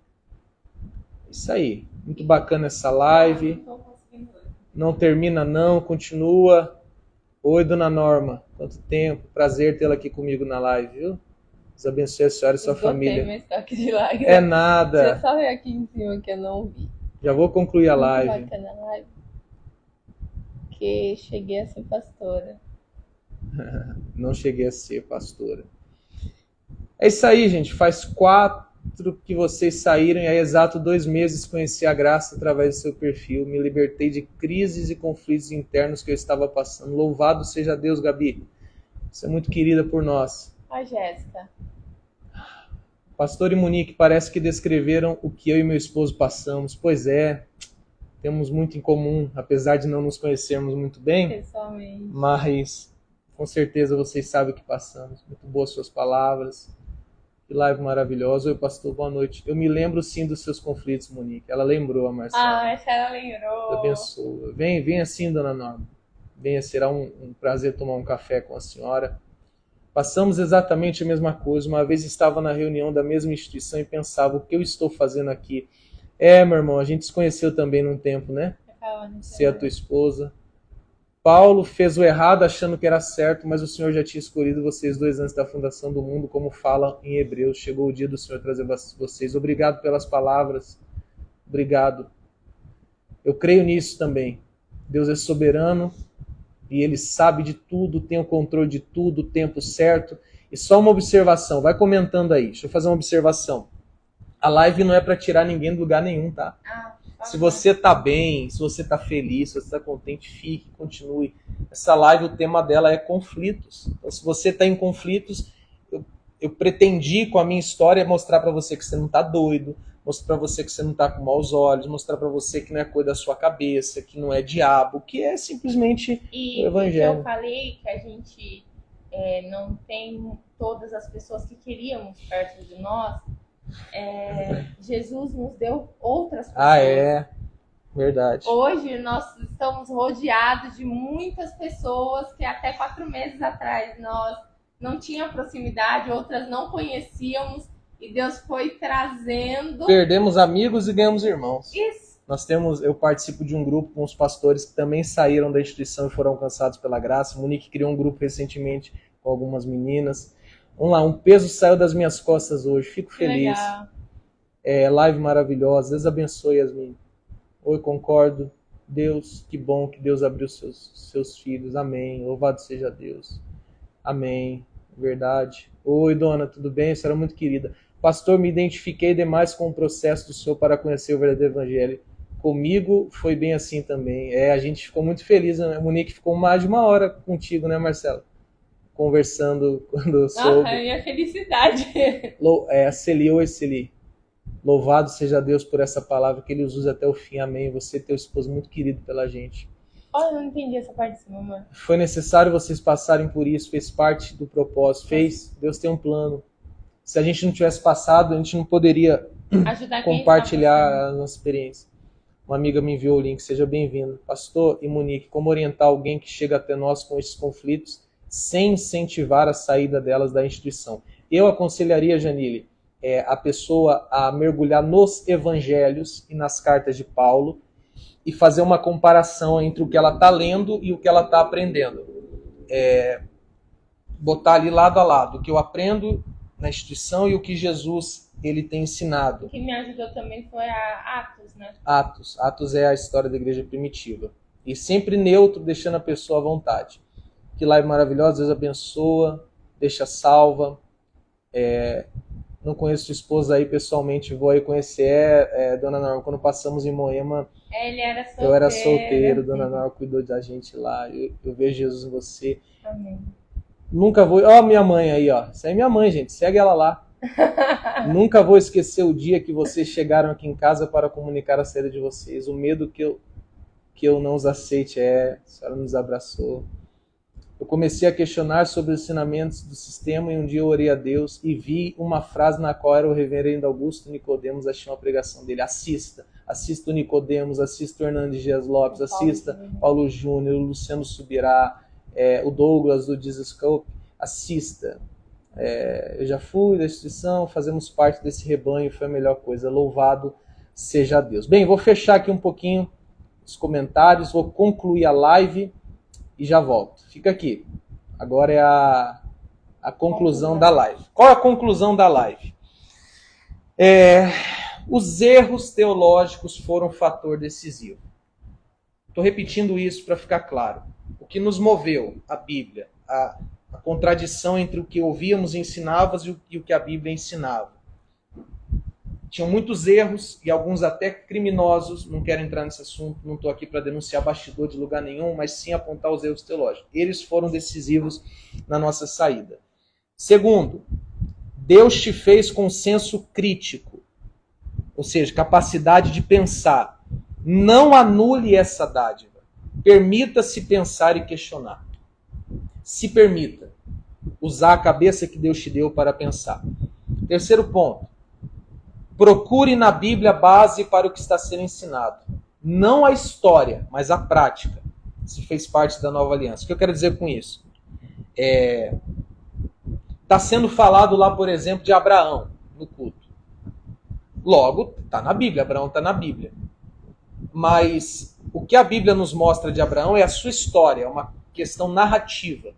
Isso aí. Muito bacana essa live. Não termina não, continua. Oi, dona Norma. Quanto tempo. Prazer tê-la aqui comigo na live, viu? Deus abençoe a senhora e sua família. Meu estoque de lágrimas. É nada. Deixa eu só ver aqui em cima que eu não vi. Já vou concluir a live. Muito bacana a live. Que cheguei a ser pastora. Não cheguei a ser pastora. É isso aí, gente. Faz 4 que vocês saíram e há exato 2 meses conheci a graça através do seu perfil. Me libertei de crises e conflitos internos que eu estava passando. Louvado seja Deus, Gabi. Você é muito querida por nós. A Jéssica. Pastor e Monique, parece que descreveram o que eu e meu esposo passamos. Pois é, temos muito em comum, apesar de não nos conhecermos muito bem. Pessoalmente. Mas, com certeza, vocês sabem o que passamos. Muito boas suas palavras. Que live maravilhosa. Oi, pastor, boa noite. Eu me lembro, sim, dos seus conflitos, Monique. Ela lembrou, a Marcela. Ah, a Marcela lembrou. Deus abençoe. Vem assim, dona Norma. Venha, será um prazer tomar um café com a senhora. Passamos exatamente a mesma coisa. Uma vez estava na reunião da mesma instituição e pensava, o que eu estou fazendo aqui? Meu irmão, a gente se conheceu também num tempo, né? Você é a tua esposa. Paulo fez o errado achando que era certo, mas o Senhor já tinha escolhido vocês 2 antes da fundação do mundo, como fala em Hebreus. Chegou o dia do Senhor trazer vocês. Obrigado pelas palavras. Obrigado. Eu creio nisso também. Deus é soberano e Ele sabe de tudo, tem o controle de tudo, o tempo certo. E só uma observação, vai comentando aí. Deixa eu fazer uma observação. A live não é para tirar ninguém do lugar nenhum, tá? Se você tá bem, se você tá feliz, se você tá contente, fique, continue. Essa live, o tema dela é conflitos. Então, se você tá em conflitos, eu pretendi com a minha história mostrar para você que você não tá doido, mostrar para você que você não tá com maus olhos, mostrar para você que não é coisa da sua cabeça, que não é diabo, que é simplesmente o evangelho. Eu falei que a gente não tem todas as pessoas que queríamos perto de nós. Jesus nos deu outras pessoas. Verdade. Hoje nós estamos rodeados de muitas pessoas que até 4 meses atrás nós não tínhamos proximidade, outras não conhecíamos, e Deus foi trazendo. Perdemos amigos e ganhamos irmãos. Isso. Eu participo de um grupo com os pastores que também saíram da instituição e foram alcançados pela graça. Monique criou um grupo recentemente com algumas meninas. Vamos lá, um peso saiu das minhas costas hoje. Fico feliz. Legal. Live maravilhosa. Deus abençoe, Yasmin. Oi, concordo. Deus, que bom que Deus abriu seus filhos. Amém. Louvado seja Deus. Amém. Verdade. Oi, dona, tudo bem? A senhora é muito querida. Pastor, me identifiquei demais com o processo do Senhor para conhecer o verdadeiro evangelho. Comigo foi bem assim também. A gente ficou muito feliz, né? A Monique ficou mais de 1 hora contigo, né, Marcela? Conversando quando eu soube. A minha felicidade. Celi, oi, Celi. Louvado seja Deus por essa palavra que Ele usa até o fim. Amém. Você, teu esposo, muito querido pela gente. Eu não entendi essa parte de cima, mano. Foi necessário vocês passarem por isso, fez parte do propósito. Deus tem um plano. Se a gente não tivesse passado, a gente não poderia compartilhar a nossa experiência. Uma amiga me enviou o link, seja bem-vindo. Pastor e Monique, como orientar alguém que chega até nós com esses conflitos sem incentivar a saída delas da instituição. Eu aconselharia, Janile, a pessoa a mergulhar nos evangelhos e nas cartas de Paulo e fazer uma comparação entre o que ela está lendo e o que ela está aprendendo. Botar ali lado a lado o que eu aprendo na instituição e o que Jesus ele tem ensinado. O que me ajudou também foi a Atos, né? Atos é a história da igreja primitiva. E sempre neutro, deixando a pessoa à vontade. Que live maravilhosa, Deus abençoa, deixa salva. Não conheço sua esposa aí pessoalmente, vou aí conhecer. Dona Norma, quando passamos em Moema, ele era solteiro. Eu era solteiro, Dona Norma cuidou da gente lá. Eu vejo Jesus em você. Amém. Nunca vou... Ó, minha mãe aí, ó. Essa é minha mãe, gente. Segue ela lá. Nunca vou esquecer o dia que vocês chegaram aqui em casa para comunicar a saída de vocês. O medo que eu não os aceite a senhora nos abraçou. Eu comecei a questionar sobre os ensinamentos do sistema e um dia eu orei a Deus e vi uma frase na qual era o reverendo Augusto Nicodemos, achei uma pregação dele. Assista o Nicodemos, assista o Hernandes Dias Lopes, assista Paulo Júnior, o Luciano Subirá, o Douglas do Dizescope, assista. Eu já fui da instituição, fazemos parte desse rebanho, foi a melhor coisa. Louvado seja Deus. Bem, vou fechar aqui um pouquinho os comentários, vou concluir a live e já volto. Fica aqui. Agora é a conclusão da live. Qual é a conclusão da live? Os erros teológicos foram um fator decisivo. Estou repetindo isso para ficar claro. O que nos moveu, a Bíblia, a contradição entre o que ouvíamos e ensinávamos e o que a Bíblia ensinava. Tinham muitos erros e alguns até criminosos, não quero entrar nesse assunto, não estou aqui para denunciar bastidor de lugar nenhum, mas sim apontar os erros teológicos. Eles foram decisivos na nossa saída. Segundo, Deus te fez com senso crítico, ou seja, capacidade de pensar. Não anule essa dádiva. Permita-se pensar e questionar. Se permita usar a cabeça que Deus te deu para pensar. Terceiro ponto. Procure na Bíblia base para o que está sendo ensinado. Não a história, mas a prática. Se fez parte da nova aliança. O que eu quero dizer com isso? Está sendo falado lá, por exemplo, de Abraão no culto. Logo, está na Bíblia. Abraão está na Bíblia. Mas o que a Bíblia nos mostra de Abraão é a sua história, é uma questão narrativa,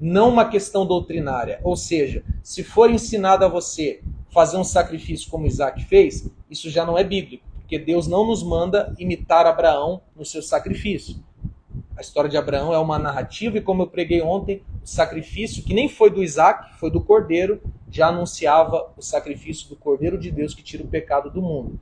não uma questão doutrinária. Ou seja, se for ensinado a você fazer um sacrifício como Isaac fez, isso já não é bíblico, porque Deus não nos manda imitar Abraão no seu sacrifício. A história de Abraão é uma narrativa e, como eu preguei ontem, o sacrifício, que nem foi do Isaac, foi do Cordeiro, já anunciava o sacrifício do Cordeiro de Deus que tira o pecado do mundo.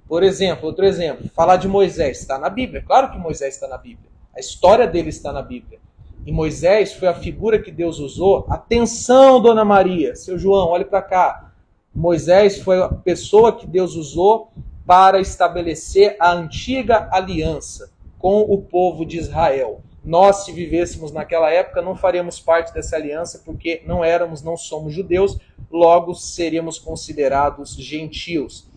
Por exemplo, outro exemplo, falar de Moisés, está na Bíblia. Claro que Moisés está na Bíblia. A história dele está na Bíblia. E Moisés foi a figura que Deus usou. Atenção, Dona Maria, seu João, olhe para cá. Moisés foi a pessoa que Deus usou para estabelecer a antiga aliança com o povo de Israel. Nós, se vivêssemos naquela época, não faríamos parte dessa aliança porque não somos judeus, logo seríamos considerados gentios.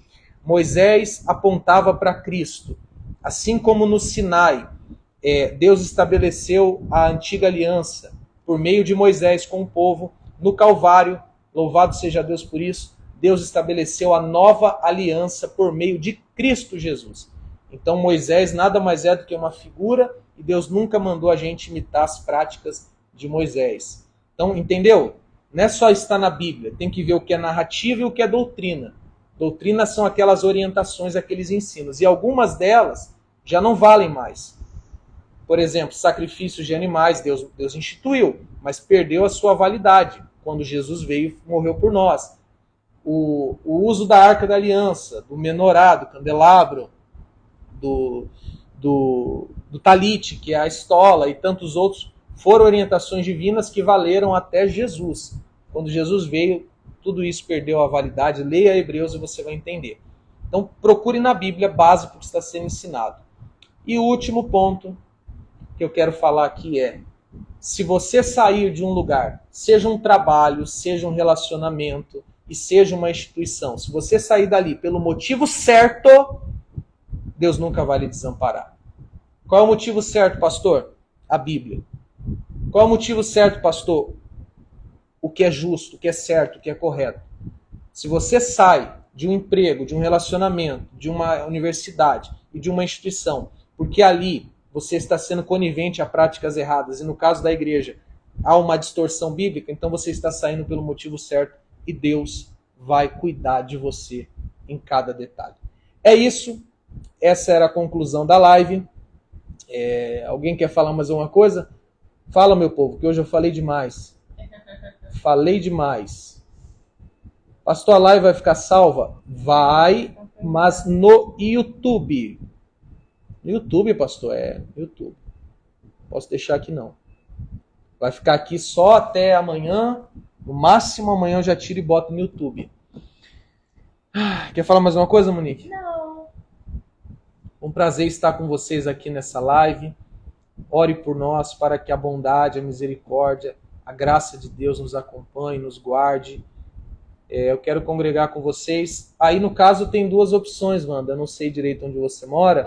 Moisés apontava para Cristo. Assim como no Sinai, Deus estabeleceu a antiga aliança por meio de Moisés com o povo. No Calvário, louvado seja Deus por isso, Deus estabeleceu a nova aliança por meio de Cristo Jesus. Então Moisés nada mais é do que uma figura e Deus nunca mandou a gente imitar as práticas de Moisés. Então, entendeu? Não é só estar na Bíblia, tem que ver o que é narrativa e o que é doutrina. Doutrinas são aquelas orientações, aqueles ensinos, e algumas delas já não valem mais. Por exemplo, sacrifícios de animais, Deus instituiu, mas perdeu a sua validade quando Jesus veio e morreu por nós. O uso da Arca da Aliança, do menorá, do candelabro, do talite, que é a estola, e tantos outros, foram orientações divinas que valeram até Jesus. Quando Jesus veio, tudo isso perdeu a validade. Leia Hebreus e você vai entender. Então, procure na Bíblia base para o que está sendo ensinado. E o último ponto que eu quero falar aqui é: se você sair de um lugar, seja um trabalho, seja um relacionamento e seja uma instituição, se você sair dali pelo motivo certo, Deus nunca vai lhe desamparar. Qual é o motivo certo, pastor? A Bíblia. Qual é o motivo certo, pastor? O que é justo, o que é certo, o que é correto. Se você sai de um emprego, de um relacionamento, de uma universidade e de uma instituição, porque ali você está sendo conivente a práticas erradas, e no caso da igreja há uma distorção bíblica, então você está saindo pelo motivo certo e Deus vai cuidar de você em cada detalhe. É isso. Essa era a conclusão da live. Alguém quer falar mais alguma coisa? Fala, meu povo, que hoje eu falei demais. Falei demais. Pastor, a live vai ficar salva? Vai, mas no YouTube. No YouTube, pastor? YouTube. Posso deixar aqui não. Vai ficar aqui só até amanhã. No máximo amanhã eu já tiro e boto no YouTube. Quer falar mais uma coisa, Monique? Não. Um prazer estar com vocês aqui nessa live. Ore por nós para que a bondade, a misericórdia, a graça de Deus nos acompanhe, nos guarde. Eu quero congregar com vocês. Aí, no caso, tem duas opções, Wanda. Eu não sei direito onde você mora.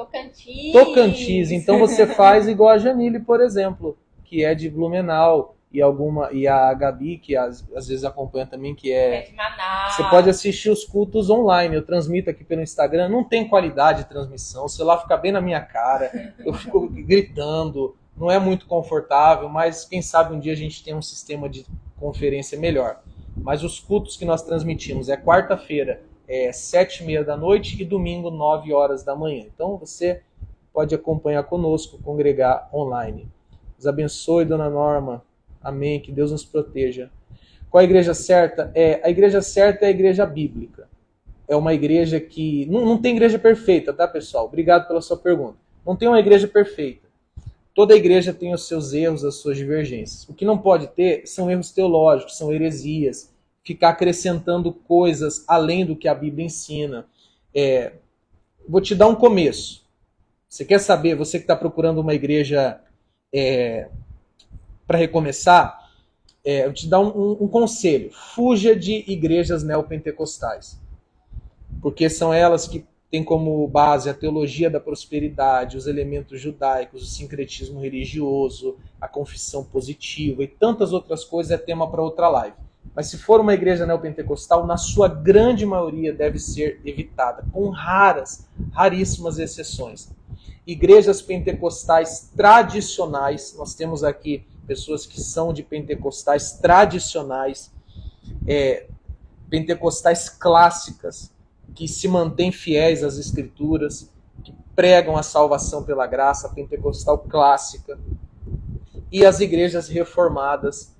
Tocantins. Então você faz igual a Janile, por exemplo, que é de Blumenau. E a Gabi, que às vezes acompanha também, que é de Manaus. Você pode assistir os cultos online. Eu transmito aqui pelo Instagram. Não tem qualidade de transmissão. O celular fica bem na minha cara. Eu fico gritando. Não é muito confortável, mas quem sabe um dia a gente tem um sistema de conferência melhor. Mas os cultos que nós transmitimos é quarta-feira, 7h30 da noite, e domingo, 9 horas da manhã. Então você pode acompanhar conosco, congregar online. Deus abençoe, dona Norma. Amém. Que Deus nos proteja. Qual a igreja certa? A igreja certa é a igreja bíblica. É uma igreja que... Não tem igreja perfeita, tá, pessoal? Obrigado pela sua pergunta. Não tem uma igreja perfeita. Toda igreja tem os seus erros, as suas divergências. O que não pode ter são erros teológicos, são heresias. Ficar acrescentando coisas além do que a Bíblia ensina. Vou te dar um começo. Você quer saber, você que está procurando uma igreja para recomeçar, eu vou te dar um conselho. Fuja de igrejas neopentecostais. Porque são elas que têm como base a teologia da prosperidade, os elementos judaicos, o sincretismo religioso, a confissão positiva e tantas outras coisas. É tema para outra live. Mas se for uma igreja neopentecostal, na sua grande maioria deve ser evitada, com raríssimas exceções. Igrejas pentecostais tradicionais, nós temos aqui pessoas que são de pentecostais tradicionais, pentecostais clássicas, que se mantêm fiéis às escrituras, que pregam a salvação pela graça, pentecostal clássica, e as igrejas reformadas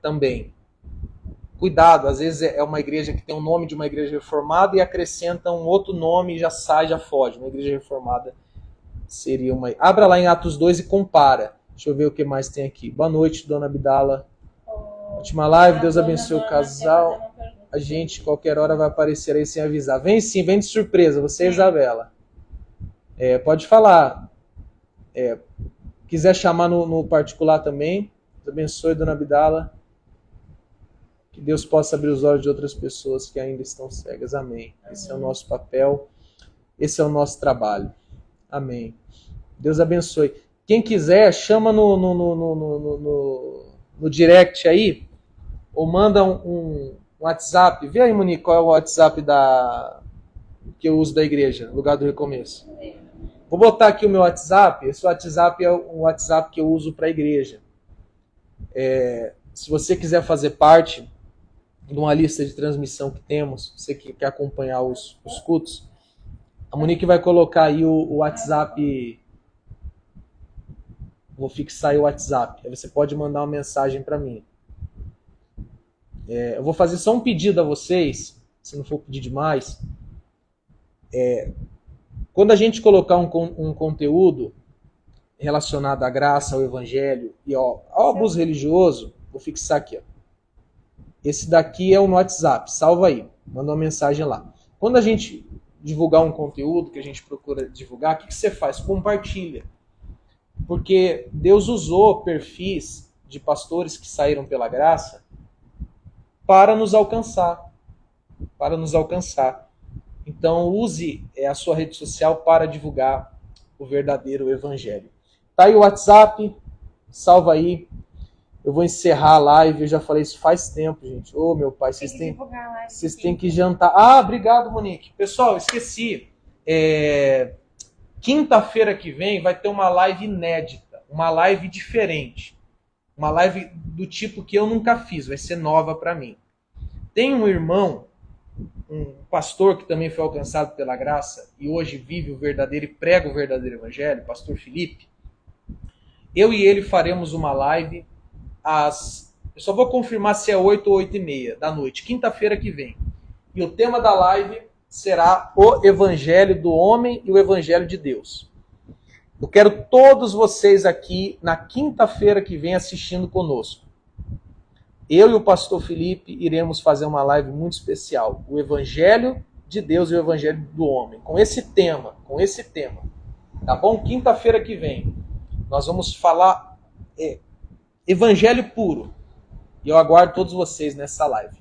também. Cuidado, às vezes é uma igreja que tem o nome de uma igreja reformada e acrescenta um outro nome e já sai, já foge. Uma igreja reformada seria uma... Abra lá em Atos 2 e compara. Deixa eu ver o que mais tem aqui. Boa noite, dona Abdala. Última live, Deus abençoe o casal. A gente, qualquer hora, vai aparecer aí sem avisar. Vem sim, vem de surpresa. Você, Isabela. Pode falar. Quiser chamar no particular também. Deus abençoe, dona Abdala. Que Deus possa abrir os olhos de outras pessoas que ainda estão cegas. Amém. Esse é o nosso papel. Esse é o nosso trabalho. Amém. Deus abençoe. Quem quiser, chama no direct aí, ou manda um WhatsApp. Vê aí, Monique, qual é o WhatsApp que eu uso da igreja, lugar do recomeço. Vou botar aqui o meu WhatsApp. Esse WhatsApp é o WhatsApp que eu uso para a igreja. Se você quiser fazer parte de uma lista de transmissão que temos, você que quer acompanhar os cultos, a Monique vai colocar aí o WhatsApp. Vou fixar aí o WhatsApp. Aí você pode mandar uma mensagem para mim. Eu vou fazer só um pedido a vocês, se não for pedir demais. Quando a gente colocar um conteúdo relacionado à graça, ao evangelho e ao abuso religioso, vou fixar aqui. Esse daqui é o WhatsApp. Salva aí. Manda uma mensagem lá. Quando a gente divulgar um conteúdo que a gente procura divulgar, o que você faz? Compartilha. Porque Deus usou perfis de pastores que saíram pela graça para nos alcançar. Para nos alcançar. Então use a sua rede social para divulgar o verdadeiro evangelho. Tá aí o WhatsApp. Salva aí. Eu vou encerrar a live, eu já falei isso faz tempo, gente. Ô, meu pai, vocês têm que jantar. Ah, obrigado, Monique. Pessoal, esqueci. Quinta-feira que vem vai ter uma live inédita, uma live diferente. Uma live do tipo que eu nunca fiz, vai ser nova para mim. Tem um irmão, um pastor que também foi alcançado pela graça e hoje vive o verdadeiro e prega o verdadeiro evangelho, pastor Felipe. Eu e ele faremos uma live eu só vou confirmar se é 8 ou 8h30 da noite, quinta-feira que vem. E o tema da live será o evangelho do homem e o evangelho de Deus. Eu quero todos vocês aqui na quinta-feira que vem assistindo conosco. Eu e o pastor Felipe iremos fazer uma live muito especial. O evangelho de Deus e o evangelho do homem. Com esse tema. Tá bom? Quinta-feira que vem. Nós vamos falar evangelho puro. E eu aguardo todos vocês nessa live.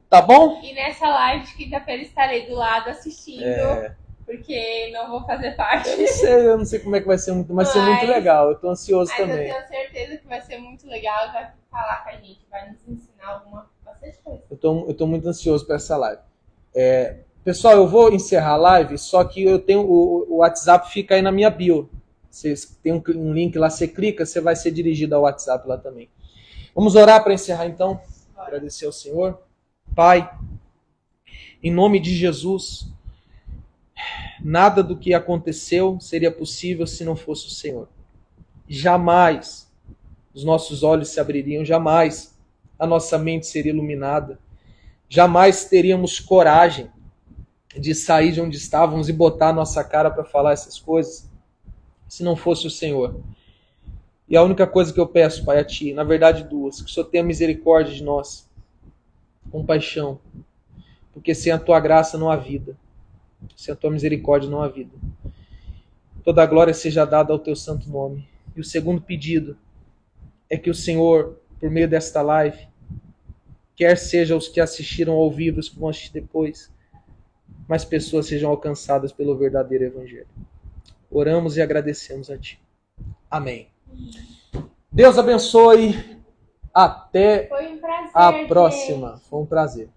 Tá bom? E nessa live de quinta-feira estarei do lado assistindo. Porque não vou fazer parte. Eu não sei como é que vai ser, mas ser muito legal. Eu tô ansioso também. Eu tenho certeza que vai ser muito legal. Vai falar com a gente, vai nos ensinar bastante coisa. Eu tô muito ansioso para essa live. Pessoal, eu vou encerrar a live, só que eu tenho o WhatsApp fica aí na minha bio. Você tem um link lá, você clica, você vai ser dirigido ao WhatsApp lá também. Vamos orar para encerrar então. Agradecer ao Senhor. Pai, em nome de Jesus, nada do que aconteceu seria possível se não fosse o Senhor. Jamais os nossos olhos se abririam, jamais a nossa mente seria iluminada, jamais teríamos coragem de sair de onde estávamos e botar a nossa cara para falar essas coisas, se não fosse o Senhor. E a única coisa que eu peço, Pai, a Ti, na verdade duas, que o Senhor tenha misericórdia de nós, compaixão, porque sem a Tua graça não há vida, sem a Tua misericórdia não há vida. Toda a glória seja dada ao Teu santo nome. E o segundo pedido é que o Senhor, por meio desta live, quer seja os que assistiram ao vivo, os que vão assistir depois, mais pessoas sejam alcançadas pelo verdadeiro evangelho. Oramos e agradecemos a Ti. Amém. Deus abençoe. Até Foi um prazer, a próxima. gente. Foi um prazer.